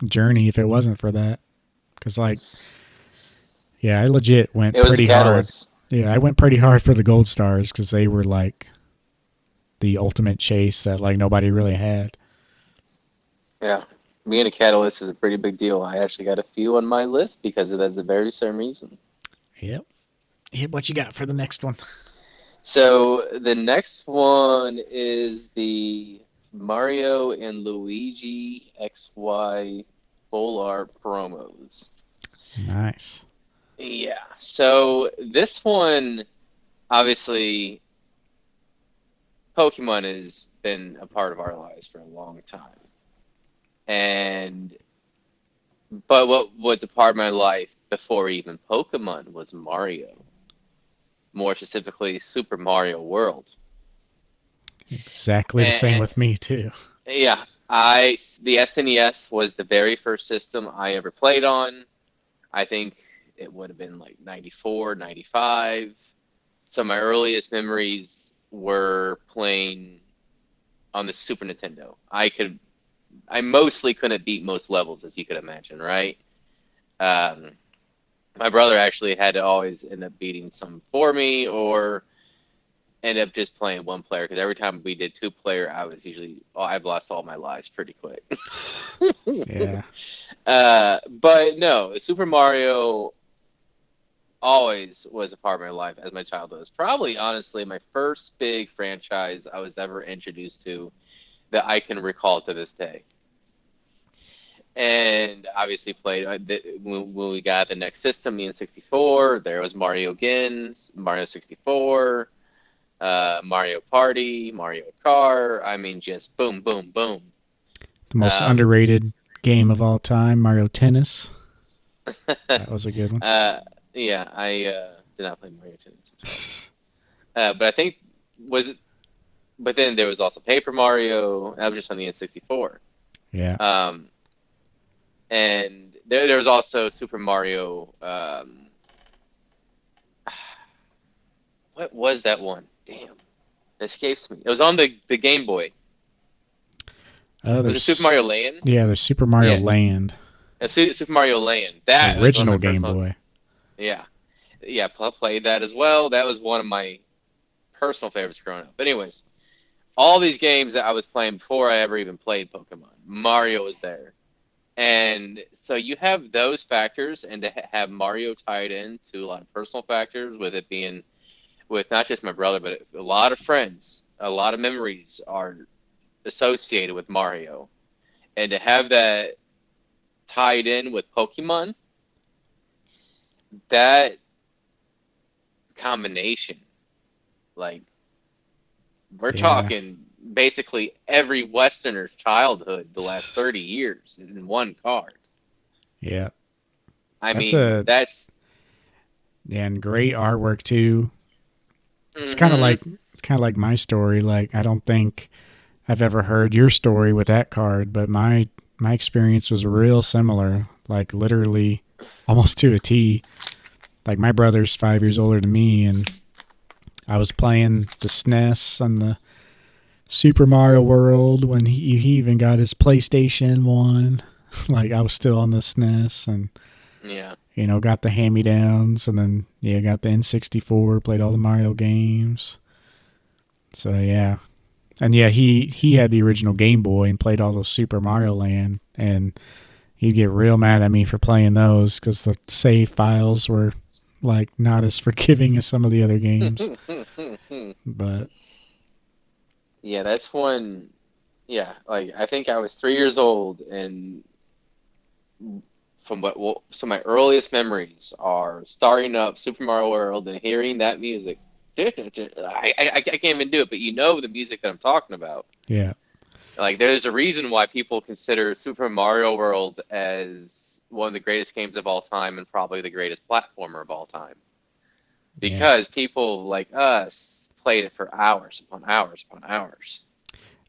journey if it wasn't for that. Because, like, yeah, I legit went it was the pretty hard. catalyst. Yeah, I went pretty hard for the gold stars because they were like the ultimate chase that like nobody really had. Yeah, being a catalyst is a pretty big deal. I actually got a few on my list because of that's the very same reason. Yep. Yep. What you got for the next one? So the next one is the Mario and Luigi XY full art promos. Nice. Yeah. So this one, obviously, Pokemon has been a part of our lives for a long time. And but what was a part of my life before even Pokemon was Mario. More specifically, Super Mario World. Exactly the same And, with me too. yeah, the SNES was the very first system I ever played on. I think it would have been like 94, 95. So my earliest memories were playing on the Super Nintendo. I mostly couldn't beat most levels, as you could imagine, right? Um, my brother actually had to always end up beating some for me, or end up just playing one player. Because every time we did two player, I've lost all my lives pretty quick. Yeah. But no, Super Mario always was a part of my life as my childhood. It's probably honestly my first big franchise I was ever introduced to that I can recall to this day. And obviously played when we got the next system, me in 64. There was Mario again, Mario 64, Mario Party, Mario Kart. I mean, just boom, boom, boom. The most Um, underrated game of all time, Mario Tennis. That was a good one. uh, yeah, I did not play Mario Tennis. But I think was it. But then there was also Paper Mario. That was just on the N64. Yeah. Um, and there was also Super Mario. What was that one? Damn, it escapes me. It was on the Game Boy. Was it Super There's Mario Land? there's Super Mario Yeah, Land, Super Mario Land. That was one of my original Game personal. Boy. Yeah, yeah, played that as well. That was one of my personal favorites growing up. But anyways, all these games that I was playing before I ever even played Pokemon, Mario was there. And so you have those factors, and to have Mario tied in to a lot of personal factors, with it being with not just my brother, but a lot of friends, a lot of memories are associated with Mario. And to have that tied in with Pokemon, that combination, like, we're Yeah. talking basically every Westerner's childhood the last 30 years in one card. Yeah. I That's mean, a that's. and great artwork too. It's Mm-hmm. kind of like my story. Like, I don't think I've ever heard your story with that card, but my experience was real similar. Like, literally almost to a T. Like, my brother's 5 years older than me, and I was playing the SNES on the Super Mario World when he even got his PlayStation 1. Like, I was still on the SNES, and Yeah. got the hand-me-downs, and then yeah, got the N64, played all the Mario games. So yeah, and yeah, he had the original Game Boy and played all those Super Mario Land, and he'd get real mad at me for playing those because the save files were like not as forgiving as some of the other games. But Yeah, that's one. Yeah, like I think I was 3 years old, and from what well, so my earliest memories are starting up Super Mario World and hearing that music. I can't even do it, but you know the music that I'm talking about. yeah, Like, there's a reason why people consider Super Mario World as one of the greatest games of all time and probably the greatest platformer of all time. yeah. Because people like us played it for hours upon hours upon hours.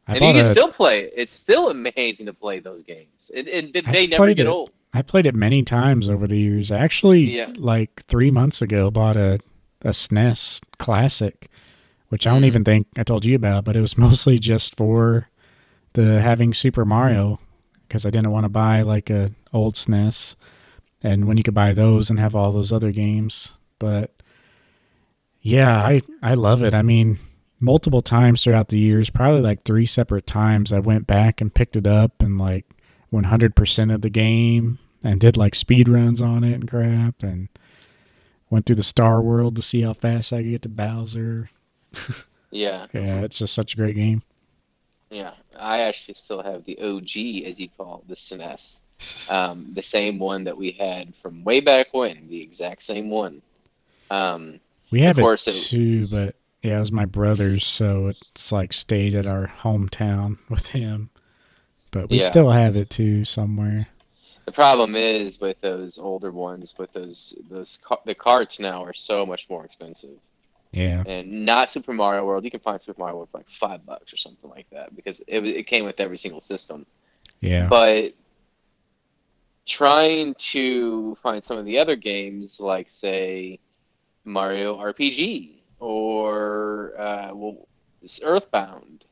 I And you bought can a. still play it. It's still amazing to play those games. And they I've never played get it. old. I played it many times over the years. I actually, Yeah. like 3 months ago, bought a SNES Classic, which I don't Mm. even think I told you about, but it was mostly just for the having Super Mario because I didn't want to buy like a old SNES, and when you could buy those and have all those other games. But yeah, I love it. I mean, multiple times throughout the years, probably like three separate times, I went back and picked it up and like 100% of the game and did like speed runs on it and crap, and went through the Star World to see how fast I could get to Bowser. Yeah. Yeah, it's just such a great game. Yeah. I actually still have the OG, as you call it, the SNES. The same one that we had from way back when, the exact same one. Um, We of have it course, it, too, but yeah, it was my brother's, so it's like stayed at our hometown with him. But we yeah. still have it too somewhere. The problem is with those older ones, with the carts now are so much more expensive. Yeah, And not Super Mario World. You can find Super Mario World for like $5 or something like that because it came with every single system. yeah. But trying to find some of the other games, like say Mario RPG or well, Earthbound,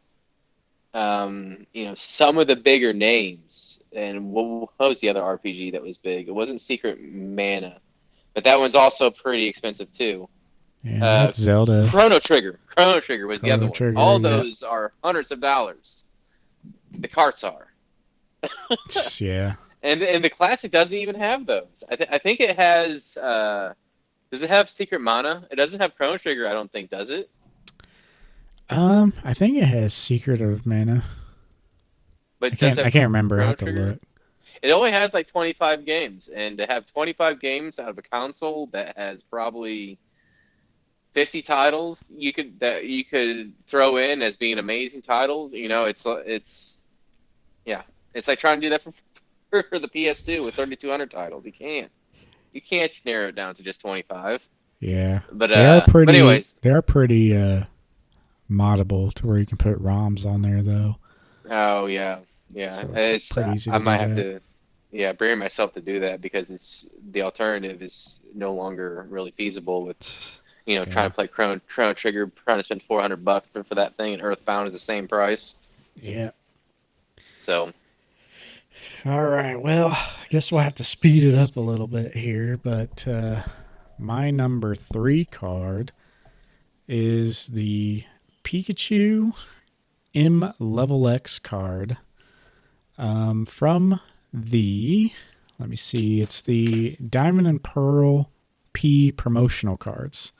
some of the bigger names. And what was the other RPG that was big? It wasn't Secret Mana, but that one's also pretty expensive too. Yeah, they Uh, had Zelda, Chrono Trigger. Chrono Trigger was the other Chrono one. Trigger. All Yeah, those are hundreds of dollars. The carts are, yeah. and the classic doesn't even have those. I think it has. Does it have Secret Mana? It doesn't have Chrono Trigger. I don't think, does it? I think it has Secret of Mana. I But does can't. it I have can't remember. I Chrono have to Trigger? look. It only has like 25 games, and to have 25 games out of a console that has probably 50 titles you could throw in as being amazing titles. It's yeah, it's like trying to do that for the PS2 with 3,200 titles. You can't narrow it down to just 25. Yeah, But they are but pretty. anyways, They are pretty moddable to where you can put ROMs on there though. oh yeah, yeah. So it's It's pretty easy I to do might have that. to yeah bury myself to do that because it's the alternative is no longer really feasible with trying Yeah. to play Chrono Trigger, trying to spend $400 for that thing, and Earthbound is the same price. Yeah. So All right. Well, I guess we'll have to speed it up a little bit here, but my number 3 card is the Pikachu M Level X card from the, let me see, it's the Diamond and Pearl P promotional cards.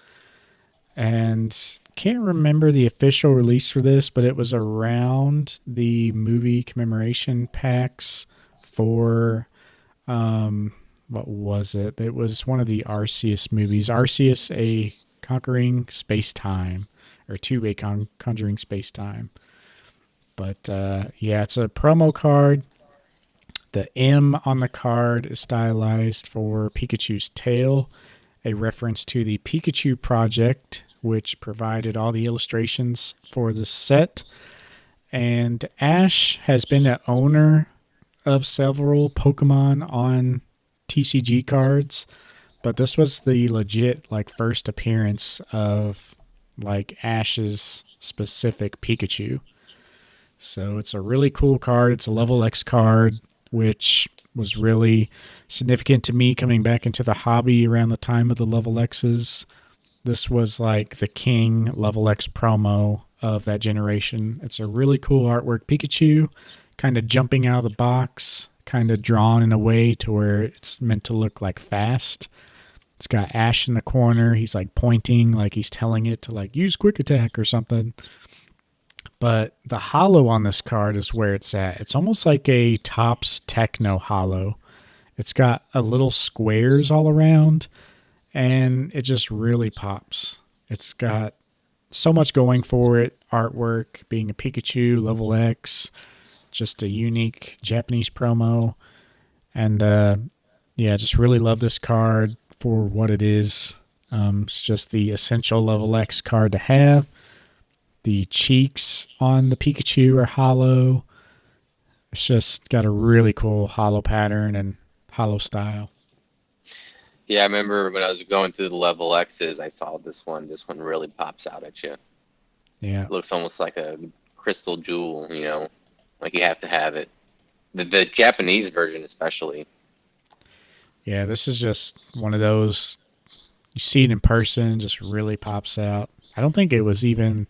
And can't remember the official release for this, but it was around the movie commemoration packs for what was it? It was one of the Arceus movies. Arceus a Conquering Space Time, or to a Conjuring Space Time. But yeah, it's a promo card. The M on the card is stylized for Pikachu's tail, a reference to the Pikachu Project, which provided all the illustrations for the set. And Ash has been an owner of several Pokemon on TCG cards, but this was the legit like first appearance of like Ash's specific Pikachu. So it's a really cool card. It's a level X card, which was really significant to me coming back into the hobby around the time of the Level X's. This was like the king Level X promo of that generation. It's a really cool artwork. Pikachu kind of jumping out of the box, kind of drawn in a way to where it's meant to look like fast. It's got Ash in the corner. He's like pointing, like he's telling it to like use quick attack or something. But the hollow on this card is where it's at. It's almost like a Topps Techno hollow. It's got a little squares all around, and it just really pops. It's got so much going for it. Artwork, being a Pikachu, level X, just a unique Japanese promo. And yeah, just really love this card for what it is. It's just the essential level X card to have. The cheeks on the Pikachu are hollow. It's just got a really cool hollow pattern and hollow style. Yeah, I remember when I was going through the level X's, I saw this one. This one really pops out at you. It Yeah. looks almost like a crystal jewel, like you have to have it. The Japanese version, especially. Yeah, this is just one of those, you see it in person, just really pops out. I don't think it was even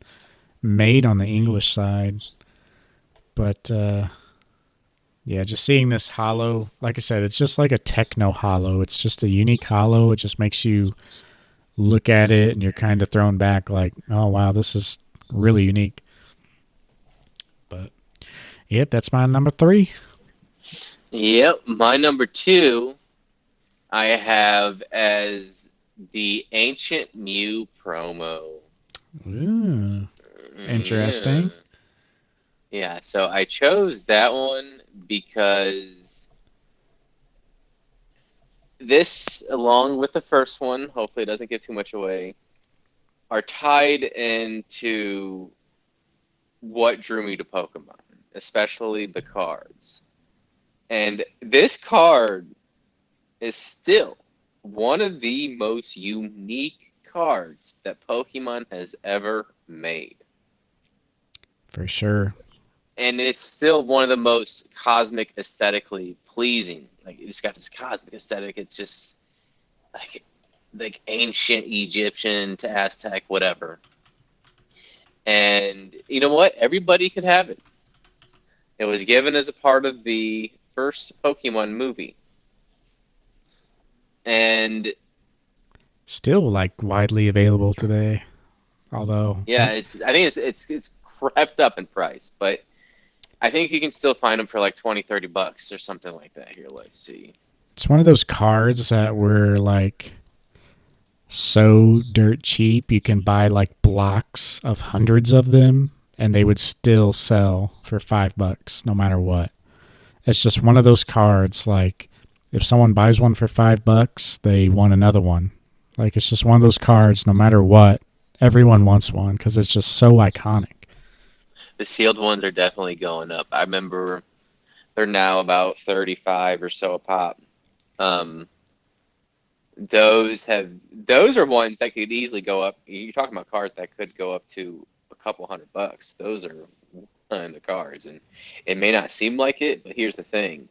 made on the English side, but yeah, just seeing this hollow, like I said, it's just like a techno hollow. It's just a unique hollow. It just makes you look at it and you're kind of thrown back like, oh, wow, this is really unique. But yep, that's my number 3. Yep, my number 2 I have as the Ancient Mew promo. Ooh, Yeah. interesting. Yeah, so I chose that one because this, along with the first one, hopefully it doesn't give too much away, are tied into what drew me to Pokemon, especially the cards. And this card is still one of the most unique cards that Pokemon has ever made. For sure. And it's still one of the most cosmic aesthetically pleasing. Like it's got this cosmic aesthetic. It's just like ancient Egyptian to Aztec, whatever. And you know what? Everybody could have it. It was given as a part of the first Pokemon movie. And Still like widely available today. Although yeah, I think it's crept up in price, but I think you can still find them for like 20, $30 or something like that. Here, let's see. it's one of those cards that were like so dirt cheap you can buy like blocks of hundreds of them and they would still sell for $5 no matter what. It's just one of those cards like if someone buys one for $5 they want another one. Like it's just one of those cards no matter what everyone wants one because it's just so iconic. The sealed ones are definitely going up. I remember they're now about 35 or so a pop. Um, those are ones that could easily go up. You're talking about cards that could go up to a couple $100. Those are one of the cards, and it may not seem like it, but here's the thing: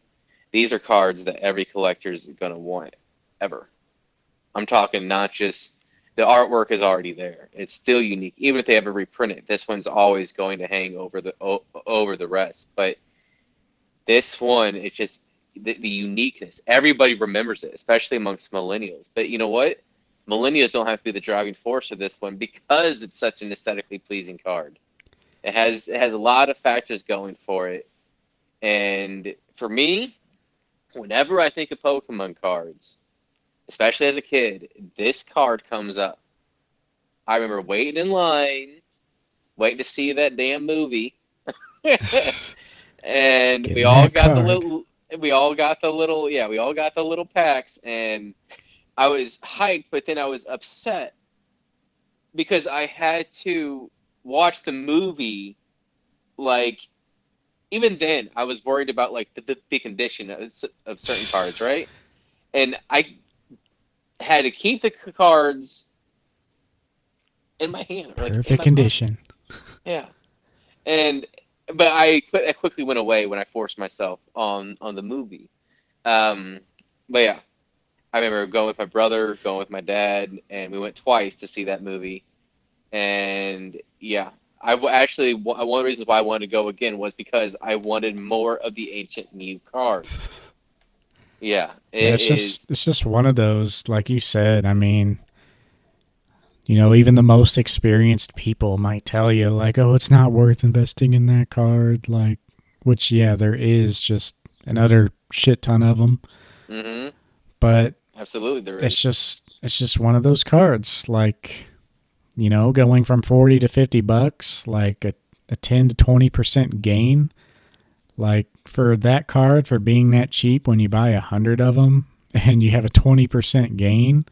these are cards that every collector is gonna want ever. I'm talking not just the artwork is already there; it's still unique. Even if they ever reprint it, this one's always going to hang over the rest. But this one, it's just the uniqueness. Everybody remembers it, especially amongst millennials. But you know what? Millennials don't have to be the driving force of this one because it's such an aesthetically pleasing card. It has a lot of factors going for it. And for me, whenever I think of Pokemon cards, especially as a kid, this card comes up. I remember waiting in line, waiting to see that damn movie. And we Getting all that got the card. little we all got the little packs, and I was hyped, but then I was upset because I had to watch the movie. Like even then I was worried about like the condition of certain cards, right? And I had to keep the cards in my hand or like in Perfect my pocket. condition. Yeah. And but I quickly went away when I forced myself on the movie. Um, but yeah, I remember going with my brother, going with my dad, and we went twice to see that movie. And yeah, actually one of the reasons why I wanted to go again was because I wanted more of the ancient Mew cards. Yeah, Yeah, it is. it's just one of those, like you said. I mean, you know, even the most experienced people might tell you, like, oh, it's not worth investing in that card. Like, which, yeah, there is just another shit ton of them. Hmm. But Absolutely, there is. it's just one of those cards. Like, you know, going from 40 to $50, like a 10 to 20% gain. Like for that card, for being that cheap, when you buy 100 of them and you have a 20% gain,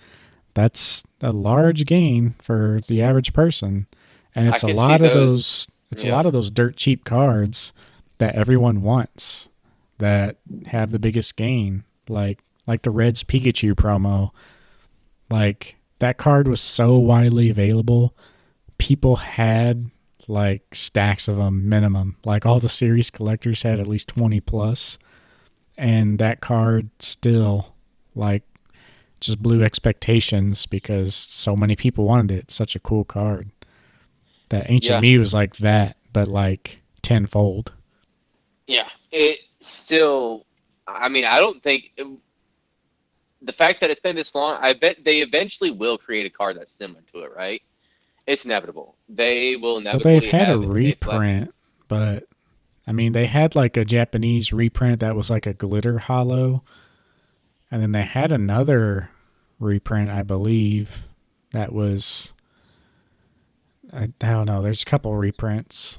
that's a large gain for the average person. And I it's a can see lot of those. those it's a Yeah, lot of those dirt cheap cards that everyone wants that have the biggest gain. Like the Reds Pikachu promo. Like that card was so widely available. People had like stacks of them minimum. Like all the series collectors had at least 20 plus, and that card still like just blew expectations because so many people wanted it. It's such a cool card. That Ancient yeah, Me was like that, but like tenfold. yeah. It still. I mean, I don't think the fact that it's been this long. I bet they eventually will create a card that's similar to it, right? It's inevitable. They will Well, they've inevitably had a have a flat. reprint, but I mean, they had like a Japanese reprint that was like a glitter hollow, and then they had another reprint, I believe, that was I don't know. There's a couple reprints.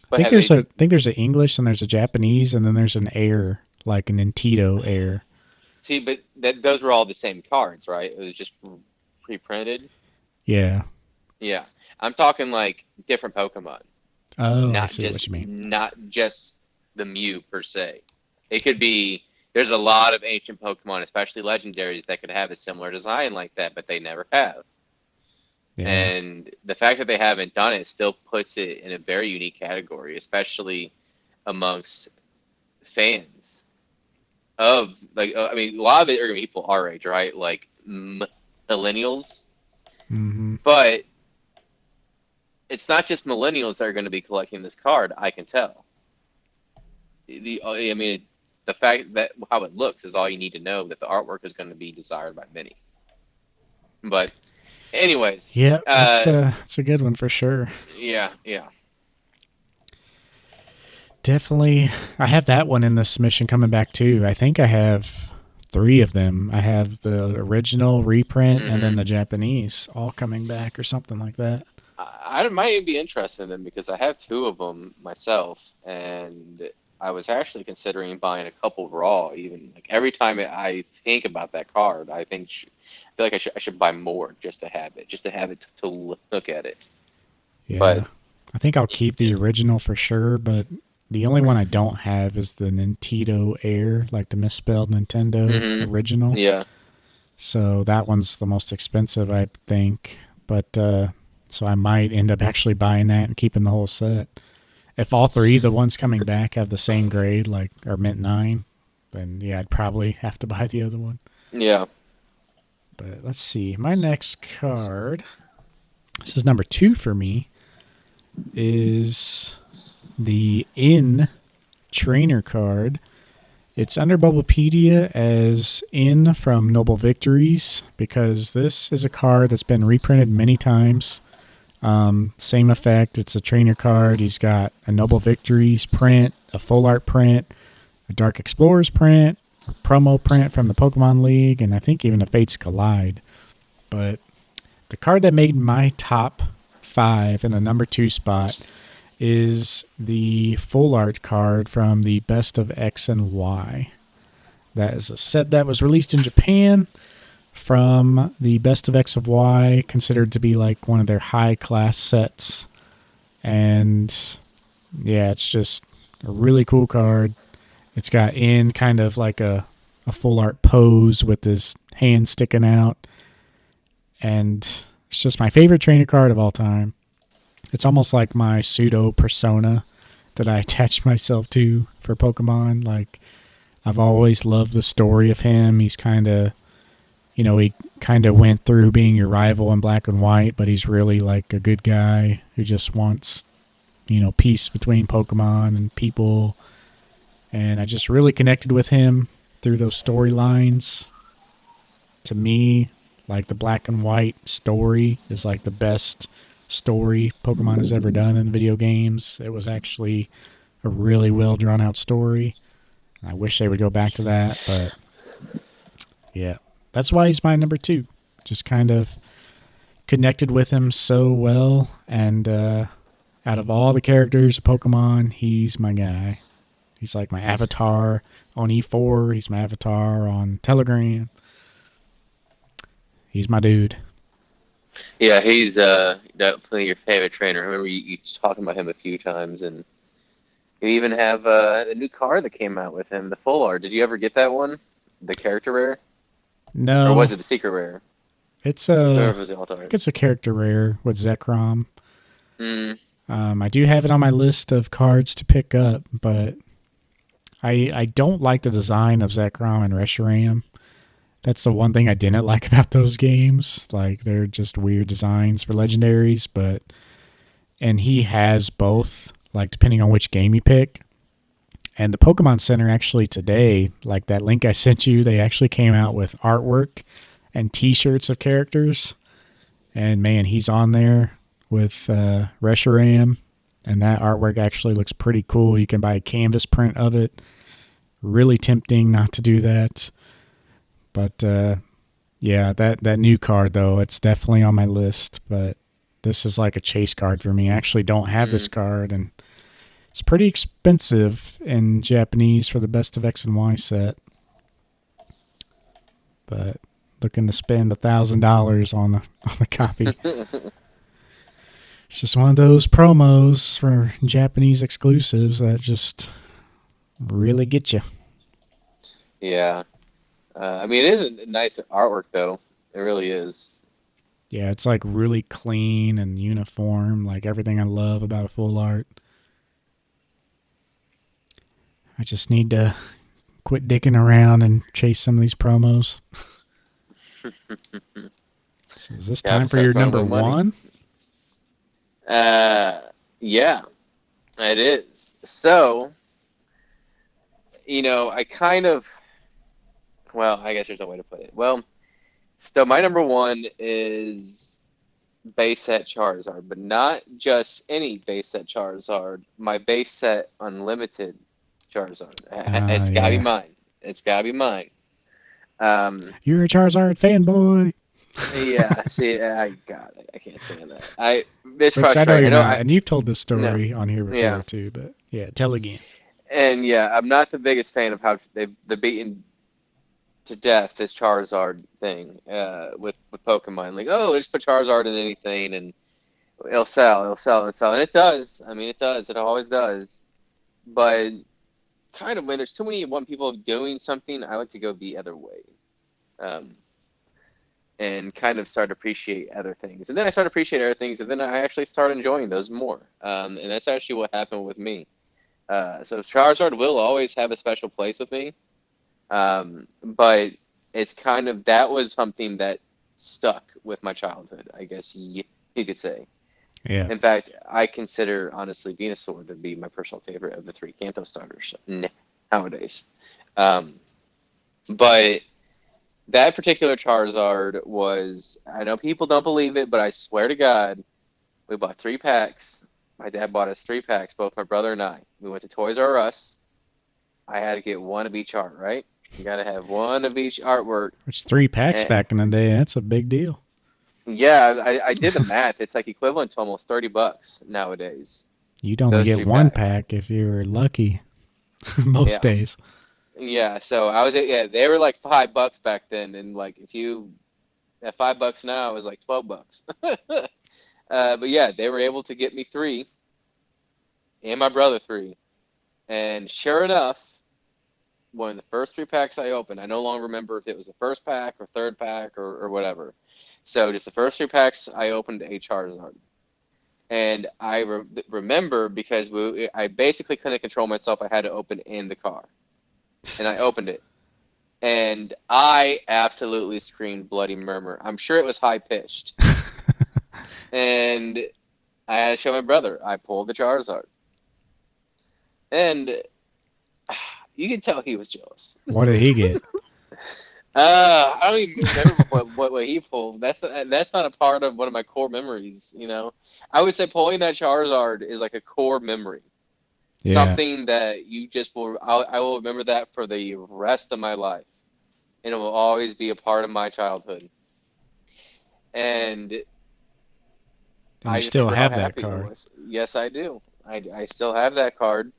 But have they? I think there's an English and there's a Japanese and then there's an Air, like a Nintendo Air. See, but those were all the same cards, right? It was just pre-printed. Yeah. Yeah, I'm talking like different Pokemon, Oh, I not see what just you mean. not just the Mew per se. It could be. There's a lot of ancient Pokemon, especially legendaries, that could have a similar design like that, but they never have. Yeah. And the fact that they haven't done it still puts it in a very unique category, especially amongst fans of like. I mean, a lot of it are gonna be people our age, right? Like millennials, Mm-hmm. but it's not just millennials that are going to be collecting this card. I can tell. I mean, the fact that how it looks is all you need to know that the artwork is going to be desired by many. But, anyways, Yeah, that's a good one for sure. yeah, yeah. Definitely, I have that one in the submission coming back too. I think I have three of them. I have the original reprint and then Hmm. the Japanese all coming back or something like that. I might even be interested in them because I have two of them myself, and I was actually considering buying a couple raw. Even like every time I think about that card, I feel like I should buy more just to have it to look at it. But Yeah. I think I'll keep the original for sure, but the only one I don't have is the Nintendo Air, like the misspelled Nintendo hmm. original. Yeah, So that one's the most expensive, I think. But so I might end up actually buying that and keeping the whole set. If all three of the ones coming back have the same grade, like or mint 9, then yeah, I'd probably have to buy the other one. yeah. But let's see. My next card, this is number 2 for me, is the In Trainer card. It's under Bubblepedia as In from Noble Victories because this is a card that's been reprinted many times. Same effect. It's a trainer card. He's got a Noble Victories print, a full art print, a Dark Explorers print, a promo print from the Pokemon League, and I think even a Fates Collide. But the card that made my top 5 in the number 2 spot is the full art card from the Best of X and Y. That is a set that was released in Japan from the Best of X of Y, considered to be like one of their high class sets. And yeah, it's just a really cool card. It's got in kind of like a full art pose with his hand sticking out. And it's just my favorite trainer card of all time. It's almost like my pseudo persona that I attached myself to for Pokemon. Like I've always loved the story of him. He's kind of, he kind of went through being your rival in Black and White, but he's really like a good guy who just wants, peace between Pokemon and people. And I just really connected with him through those storylines. To me, like the Black and White story is like the best story Pokemon has ever done in video games. It was actually a really well drawn out story. I wish they would go back to that, but yeah, that's why he's my number two. Just kind of connected with him so well, and out of all the characters of Pokemon, he's my guy. He's like my avatar on E4. He's my avatar on Telegram. He's my dude. Yeah, he's definitely your favorite trainer. I remember you talking about him a few times, and you even have a new card that came out with him, the full art. Did you ever get that one? The character rare? Or No, was it the secret rare? it's Or a was it alt I think art? it's a character rare with Zekrom. Mm, I do have it on my list of cards to pick up, but I don't like the design of Zekrom and Reshiram. That's the one thing I didn't like about those games. Like they're just weird designs for legendaries, but and he has both, like depending on which game you pick. And the Pokemon Center actually today, like that link I sent you, they actually came out with artwork and T-shirts of characters. And man, he's on there with Reshiram, and that artwork actually looks pretty cool. You can buy a canvas print of it. Really tempting not to do that, but yeah, that new card though, it's definitely on my list. But this is like a chase card for me. I actually don't have this mm. card, and it's pretty expensive in Japanese for the best of X and Y set. But looking to spend $1,000 on a copy. It's just one of those promos for Japanese exclusives that just really get you. Yeah. I mean, it is a nice artwork, though. It really is. Yeah, it's like really clean and uniform, like everything I love about a full art. I just need to quit dicking around and chase some of these promos. So is this Gotta time for start your throwing number away money. one? Uh, yeah, it is. So, I kind of, well, I guess there's no way to put it. Well, so my number one is base set Charizard, but not just any base set Charizard. My base set unlimited Charizard. It's gotta be Yeah. mine. It's gotta be mine. Um, You're a Charizard fanboy. yeah. See, I can't stand that. It's Which I know frustrating. I you're know. not. And you've told this No. story on here before Yeah. too, but yeah, tell again. And yeah, I'm not the biggest fan of how they're beaten to death this Charizard thing with Pokemon. Like, oh, just put Charizard in anything and it'll sell, and it does. I mean, it does. It always does. But kind of when there's too many one people doing something, I like to go the other way, um, and kind of start to appreciate other things. And then I start to appreciate other things, and then I actually start enjoying those more. And that's actually what happened with me. So Charizard will always have a special place with me. But it's kind of that was something that stuck with my childhood, I guess you could say. Yeah. In fact, I consider honestly Venusaur to be my personal favorite of the three Kanto starters nowadays. Um, but that particular Charizard was, I know people don't believe it, but I swear to God, we bought 3 packs. My dad bought us 3 packs, both my brother and I. We went to Toys R Us. I had to get one of each art, right? You got to have one of each artwork. Which 3 packs And back in the day, that's a big deal. yeah, I did the math. It's like equivalent to almost $30 nowadays. You'd only Those get three one packs. pack if you were lucky most Yeah. days. Yeah, so yeah, they were like $5 back then, and like if you at $5 now is like $12. But yeah, they were able to get me three and my brother three, and sure enough, one of the first 3 packs I opened, I no longer remember if it was the first pack or third pack or whatever. So just the first 3 packs, I opened a Charizard, and I remember because I basically couldn't control myself. I had to open in the car. and I opened it, and I absolutely screamed bloody murmur. I'm sure it was high pitched, and I had to show my brother. I pulled the Charizard, and you can tell he was jealous. What did he get? I don't even remember what he pulled. That's not a part of one of my core memories. I would say pulling that Charizard is like a core memory, Yeah. something that you just I will remember that for the rest of my life, and it will always be a part of my childhood. And And you I just still remember how have that happy I card. was. Yes, I do. I still have that card,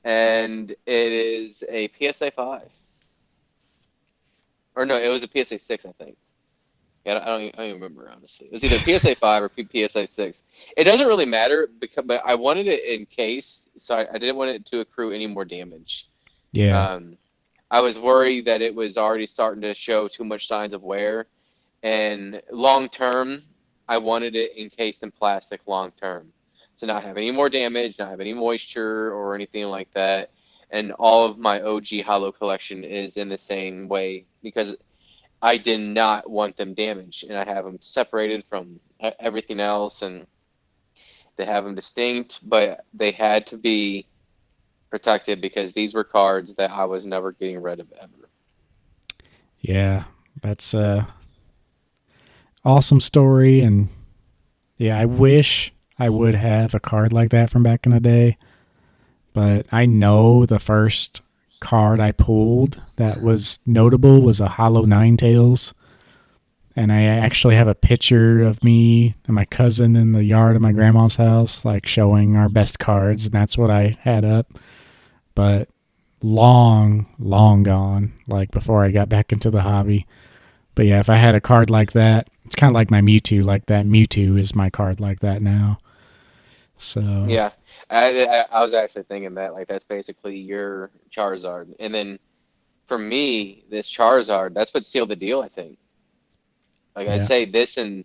and it is a PSA 5. Or no, it was a PSA 6, I think. Yeah, I don't even remember, honestly. It was either PSA 5 or PSA 6. It doesn't really matter, but I wanted it in case, so I didn't want it to accrue any more damage. Yeah. Um, I was worried that it was already starting to show too much signs of wear, and long term, I wanted it encased in plastic long term to not have any more damage, not have any moisture or anything like that. And all of my OG Hollow collection is in the same way because I did not want them damaged, and I have them separated from everything else, and they have them distinct, but they had to be protected because these were cards that I was never getting rid of ever. Yeah. That's a awesome story. And yeah, I wish I would have a card like that from back in the day. But I know the first card I pulled that was notable was a Hollow Ninetales. And I actually have a picture of me and my cousin in the yard of my grandma's house, like showing our best cards. And that's what I had up. But long, long gone, like before I got back into the hobby. But yeah, if I had a card like that, it's kind of like my Mewtwo. Like that Mewtwo is my card like that now. So Yeah, I was actually thinking that like that's basically your Charizard, and then for me, this Charizard, that's what sealed the deal. I think. Like I yeah, say this, and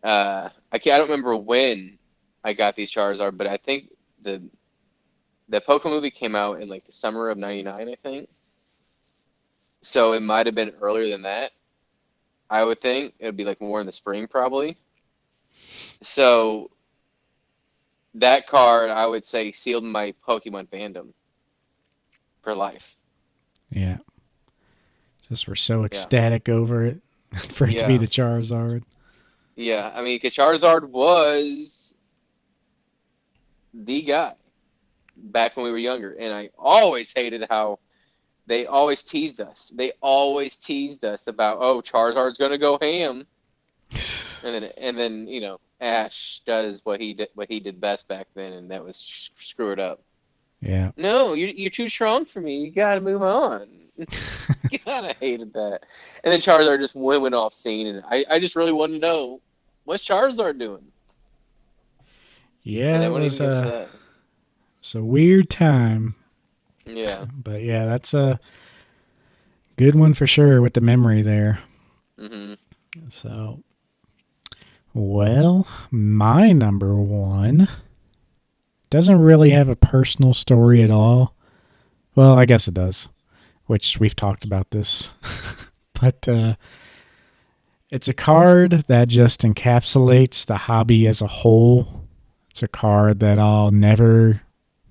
I don't remember when I got these Charizard, but I think the the Pokemon movie came out in like the summer of '99, I think. So it might have been earlier than that. I would think it would be like more in the spring probably. So that card, I would say, sealed my Pokemon fandom for life. yeah. Just we're so Yeah, ecstatic over it for it to be yeah, the Charizard. yeah. I mean, because Charizard was the guy back when we were younger, and I always hated how they always teased us. They always teased us about, oh, Charizard's gonna go ham, and then Ash does what he did best back then, and that was screw it up. Yeah. No, you're too strong for me. You gotta move on. God, I hated that. And then Charizard just went off scene, and I just really wanted to know what's Charizard doing, and Yeah, they it wouldn't even was give us that. a weird time. Yeah. But yeah, that's a good one for sure with the memory there. Hmm. So, well, my number one doesn't really have a personal story at all. Well, I guess it does, which we've talked about this. But it's a card that just encapsulates the hobby as a whole. It's a card that I'll never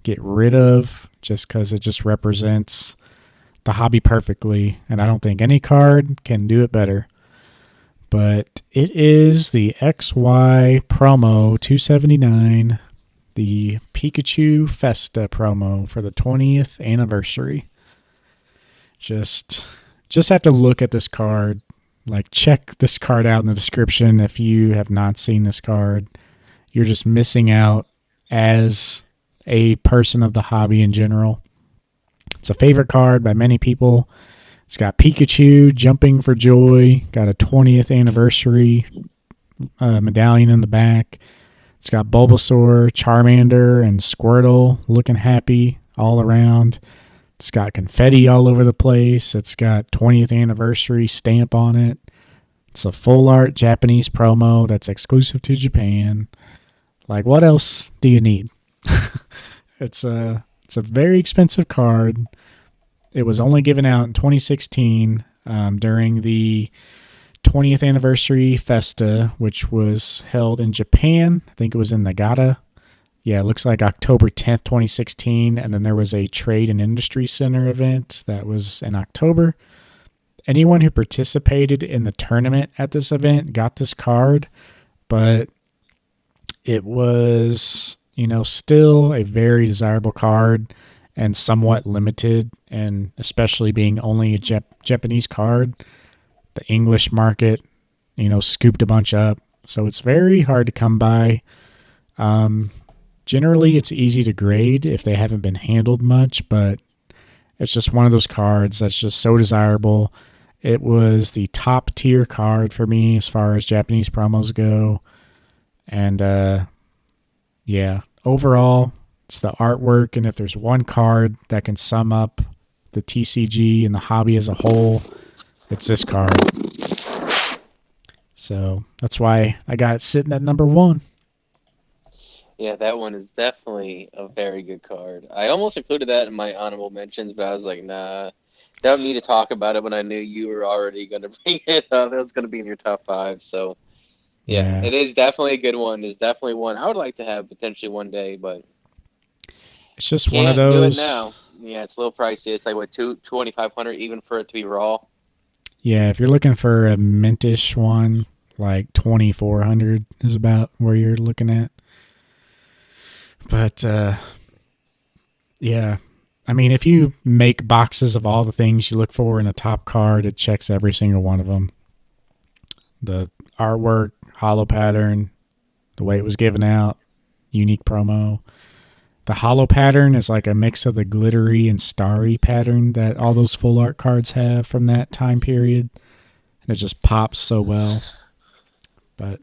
get rid of just because it just represents the hobby perfectly. And I don't think any card can do it better. But it is the XY promo 279, the Pikachu Festa promo for the 20th anniversary. Just have to look at this card. Like, check this card out in the description if you have not seen this card. You're just missing out as a person of the hobby in general. It's a favorite card by many people. It's got Pikachu jumping for joy, got a 20th anniversary medallion in the back. It's got Bulbasaur, Charmander, and Squirtle looking happy all around. It's got confetti all over the place. It's got 20th anniversary stamp on it. It's a full art Japanese promo that's exclusive to Japan. Like, what else do you need? It's a very expensive card, It was only given out in 2016 during the 20th anniversary festa, which was held in Japan. I think it was in Nagata. Yeah, it looks like October 10th, 2016. And then there was a Trade and Industry Center event that was in October. Anyone who participated in the tournament at this event got this card, but it was, still a very desirable card and somewhat limited, and especially being only a Japanese card, the English market, scooped a bunch up. So it's very hard to come by. Generally, it's easy to grade if they haven't been handled much, but it's just one of those cards that's just so desirable. It was the top tier card for me as far as Japanese promos go. And yeah, overall, it's the artwork. And if there's one card that can sum up the TCG and the hobby as a whole, it's this card. So that's why I got it sitting at number 1. Yeah, that one is definitely a very good card. I almost included that in my honorable mentions, but I was like, nah, don't need to talk about it when I knew you were already going to bring it up. It was going to be in your top 5. So, yeah, Yeah. it is definitely a good one. It's definitely one I would like to have potentially one day, but It's just one of can't do it those. now. Yeah, it's a little pricey. It's like, what, 2,500 even for it to be raw? Yeah, if you're looking for a mintish one, like 2,400 is about where you're looking at. But yeah, I mean, if you make boxes of all the things you look for in a top card, it checks every single one of them. The artwork, hollow pattern, the way it was given out, unique promo. The hollow pattern is like a mix of the glittery and starry pattern that all those full art cards have from that time period. And it just pops so well. But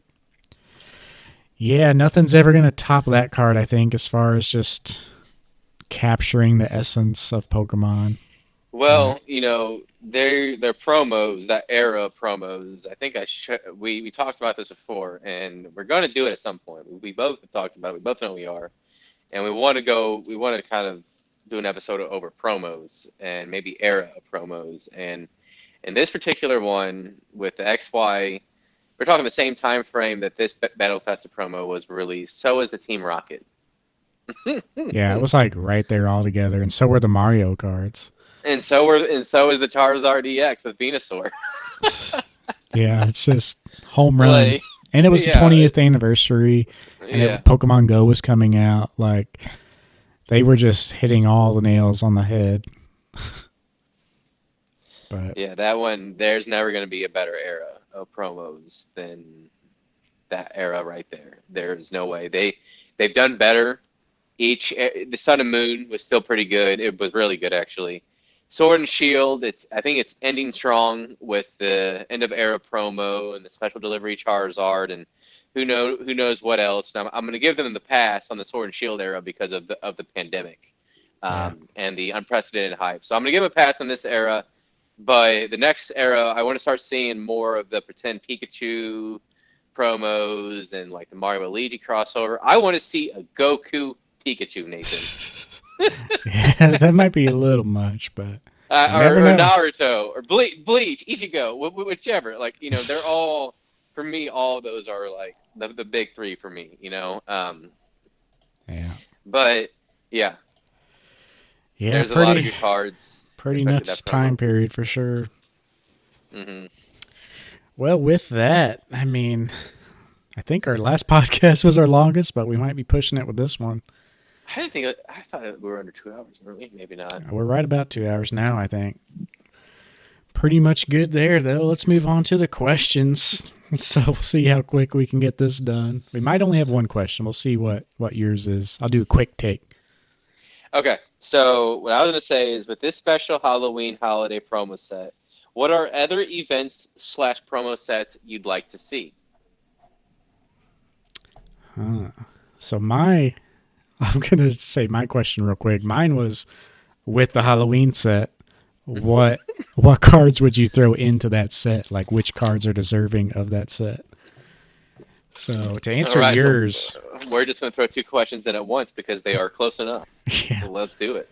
yeah, nothing's ever going to top that card, I think, as far as just capturing the essence of Pokemon. But Well, their promos, that era of promos. I think we talked about this before, and we're going to do it at some point. We both have talked about it. We both know we are, and we want to go. We want to kind of do an episode over promos and maybe era of promos. And in this particular one with the XY, we're talking the same time frame that this Battle Festa promo was released. So is the Team Rocket. yeah, it was like right there all together. And so were the Mario cards. And so is the Charizard EX with Venusaur. Yeah, it's just home run. Like, And it was the yeah, 20th anniversary, and yeah. Pokemon Go was coming out. Like, they were just hitting all the nails on the head. But Yeah, that one, there's never going to be a better era of promos than that era right there. There's no way. They've done better. The Sun and Moon was still pretty good. It was really good actually. Sword and Shield, I think it's ending strong with the end of era promo and the special delivery Charizard and who knows what else. And I'm going to give them the pass on the Sword and Shield era because of the pandemic, yeah, and the unprecedented hype. So I'm going to give them a pass on this era. But the next era, I want to start seeing more of the pretend Pikachu promos and like the Mario and Luigi crossover. I want to see a Goku Pikachu, Nathan. yeah, that might be a little much, but you never Or know. Naruto, or Bleach, Ichigo, whichever. Like, they're all, for me, all of those are like the big three for me. Yeah, But yeah, yeah, there's a lot of good cards, pretty especially nuts that time promo. period for sure. hmm Well, with that, I mean, I think our last podcast was our longest, but we might be pushing it with this one. I didn't think, I thought we were under 2 hours, weren't we? Maybe not. We're right about 2 hours now, I think. Pretty much good there, though. Let's move on to the questions. So we'll see how quick we can get this done. We might only have one question. We'll see what yours is. I'll do a quick take. Okay, so what I was going to say is with this special Halloween holiday promo set, what are other events/promo sets you'd like to see? So I'm gonna say my question real quick. Mine was with the Halloween set. What cards would you throw into that set? Like which cards are deserving of that set? So to All answer right, so yours, we're just going to throw two questions in at once because they are close enough. yeah. So let's do it.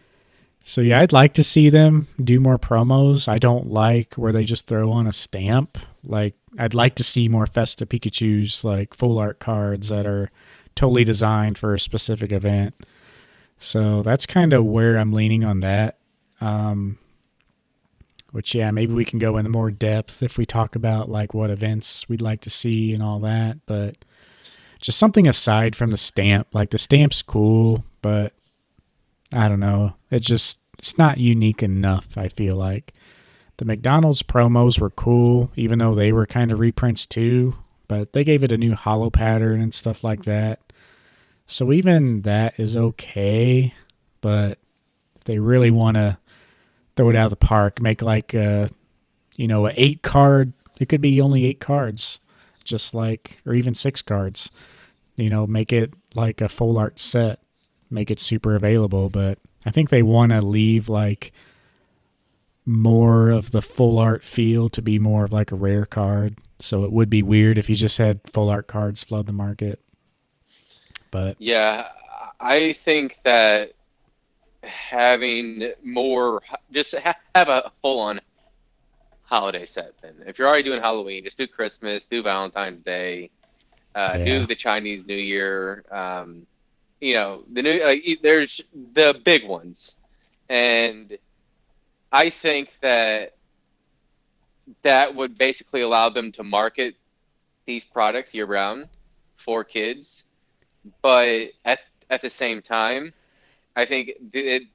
So yeah, I'd like to see them do more promos. I don't like where they just throw on a stamp. Like I'd like to see more Festa Pikachu's like full art cards that are totally designed for a specific event. So that's kind of where I'm leaning on that. Um, which yeah, maybe we can go into more depth if we talk about like what events we'd like to see and all that. But just something aside from the stamp. Like the stamp's cool, but I don't know. It's not unique enough, I feel like. The McDonald's promos were cool, even though they were kind of reprints too, but they gave it a new hollow pattern and stuff like that. So even that is okay, but if they really want to throw it out of the park, make like a 8 card, it could be only 8 cards, just like or even 6 cards. Make it like a full art set, make it super available, but I think they want to leave like more of the full art feel to be more of like a rare card. So it would be weird if you just had full art cards flood the market. But Yeah, I think that having more, just have a full on holiday set then. If you're already doing Halloween, just do Christmas, do Valentine's Day, do yeah, the Chinese New Year. The new there's the big ones, and I think that that would basically allow them to market these products year round for kids. But at the same time, I think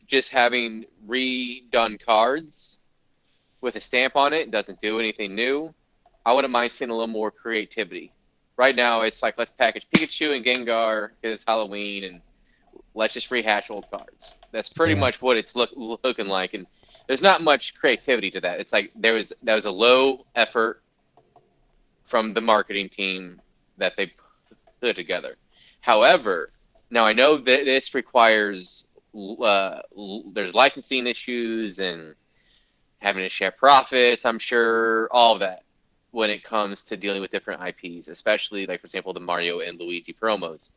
just having redone cards with a stamp on it doesn't do anything new. I wouldn't mind seeing a little more creativity. Right now, it's like let's package Pikachu and Gengar because it's Halloween, and let's just rehash old cards. That's pretty yeah, much what it's looking like, and there's not much creativity to that. It's like that was a low effort from the marketing team that they put together. However, now I know that this requires there's licensing issues and having to share profits. I'm sure all of that when it comes to dealing with different IPs, especially like for example the Mario and Luigi promos.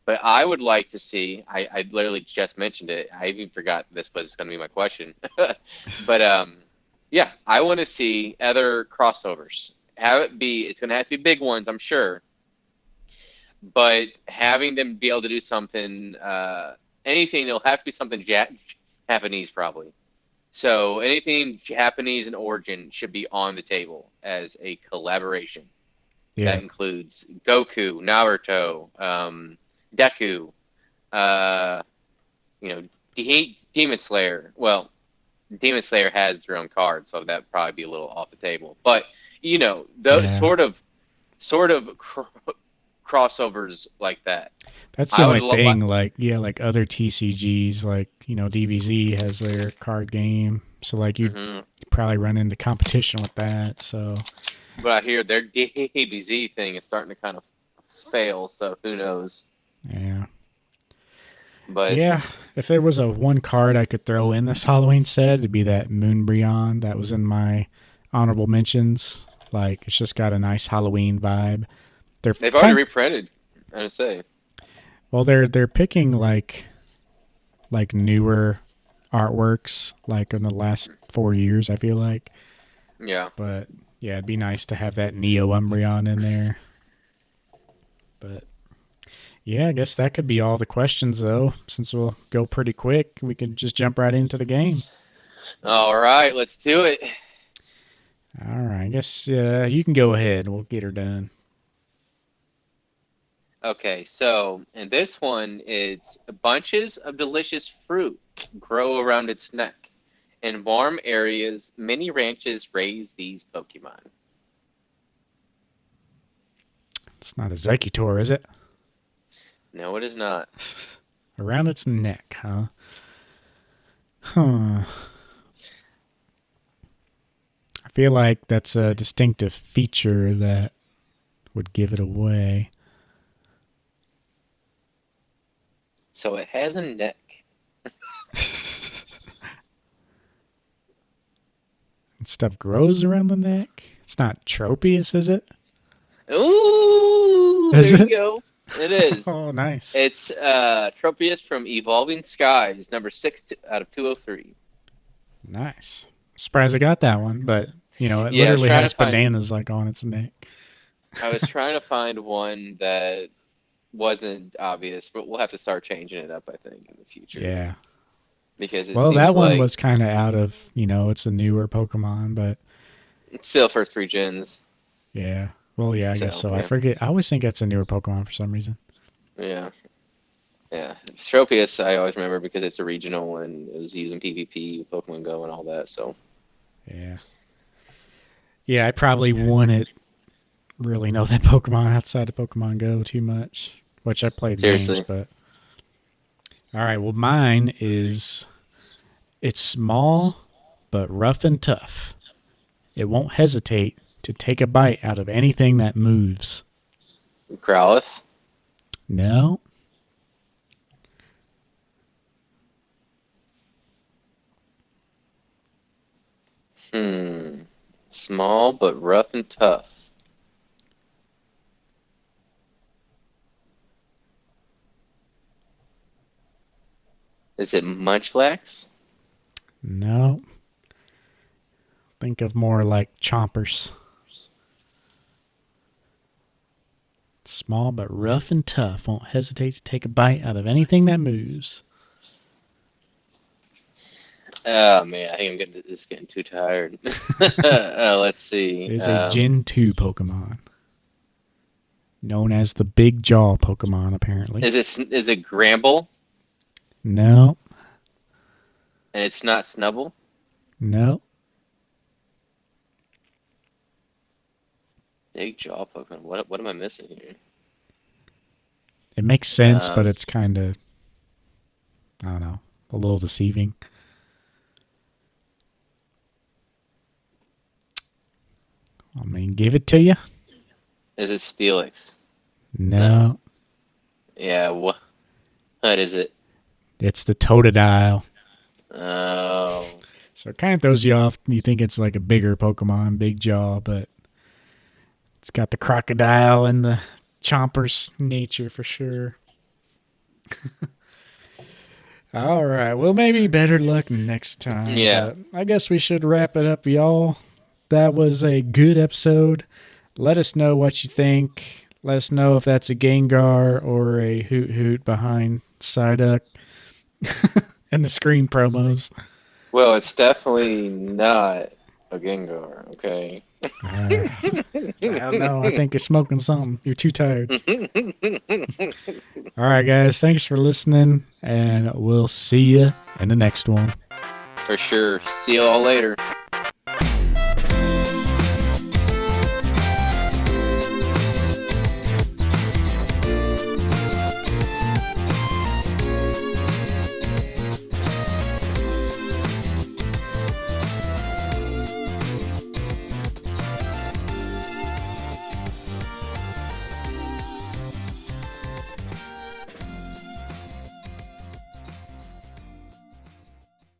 But I would like to see. I literally just mentioned it. I even forgot this was going to be my question. But yeah, I want to see other crossovers. Have it be. It's going to have to be big ones, I'm sure. But having them be able to do something, anything, it'll have to be something Japanese probably. So anything Japanese in origin should be on the table as a collaboration. That yeah, includes Goku, Naruto, Deku, uh, Demon Slayer. Well, Demon Slayer has their own card, so that'd probably be a little off the table. But those yeah. sort of crossovers like that, That's the I would only love. thing. Like, yeah, like other TCGs, like DBZ has their card game, so like you'd Mhm. probably run into competition with that. So But I hear their DBZ thing is starting to kind of fail, so who knows? yeah, But yeah. If there was a one card I could throw in this Halloween set, it'd be that Moonbreon that was in my honorable mentions. Like, it's just got a nice Halloween vibe. They're they've already kind reprinted. I would say, well, they're picking like newer artworks like in the last 4 years. I feel like, yeah. but yeah, it'd be nice to have that Neo Umbreon in there. But yeah, I guess that could be all the questions though. Since we'll go pretty quick, we can just jump right into the game. All right, let's do it. All right, I guess you can go ahead. We'll get her done. Okay, so in this one, it's bunches of delicious fruit grow around its neck. In warm areas, many ranches raise these Pokemon. It's not a Executor, is it? No, it is not. Around its neck, huh? Huh. I feel like that's a distinctive feature that would give it away. So it has a neck. Stuff grows around the neck. It's not Tropius, is it? Ooh, Is there you it? go. It is. Oh, nice. It's Tropius from Evolving Skies, number six out of 203. Nice. Surprised I got that one, but it Yeah, literally has bananas like on its neck. I was trying to find one that wasn't obvious, but we'll have to start changing it up, I think, in the future. Yeah. Because it Well, that seems one like was kind of out of, it's a newer Pokemon, but it's still first three gens. yeah. Well, yeah, I guess So, so. I yeah. forget. I always think it's a newer Pokemon for some reason. Yeah. Yeah. Tropius, I always remember because it's a regional and it was using PvP, Pokemon Go, and all that. So, Yeah. Yeah, I probably wouldn't really know that Pokemon outside of Pokemon Go too much, which I play the games, seriously. but. All right, well, mine is it's small but rough and tough. It won't hesitate to take a bite out of anything that moves. Growlithe. No. Hmm. Small but rough and tough. Is it Munchlax? No. Think of more like chompers. Small but rough and tough. Won't hesitate to take a bite out of anything that moves. Oh man, I think I'm getting too tired. Let's see. It is a Gen 2 Pokemon. Known as the Big Jaw Pokemon, apparently. Is it Gramble? No. And it's not Snubble? No. Big jaw Pokemon. What am I missing here? It makes sense, Uh, but it's kind of, I don't know, a little deceiving. I mean, give it to you. is it Steelix? No. Yeah. What is it? It's the Totodile. Oh. So it kind of throws you off. You think it's like a bigger Pokemon, Big Jaw, but it's got the crocodile and the chomper's nature for sure. All right. Well, maybe better luck next time. Yeah. But I guess we should wrap it up, y'all. That was a good episode. Let us know what you think. Let us know if that's a Gengar or a Hoot Hoot behind Psyduck and the screen promos. Well, it's definitely not a Gengar. Okay. I don't know. I think you're smoking something. You're too tired. All right, guys. Thanks for listening, and we'll see you in the next one. For sure. See you all later.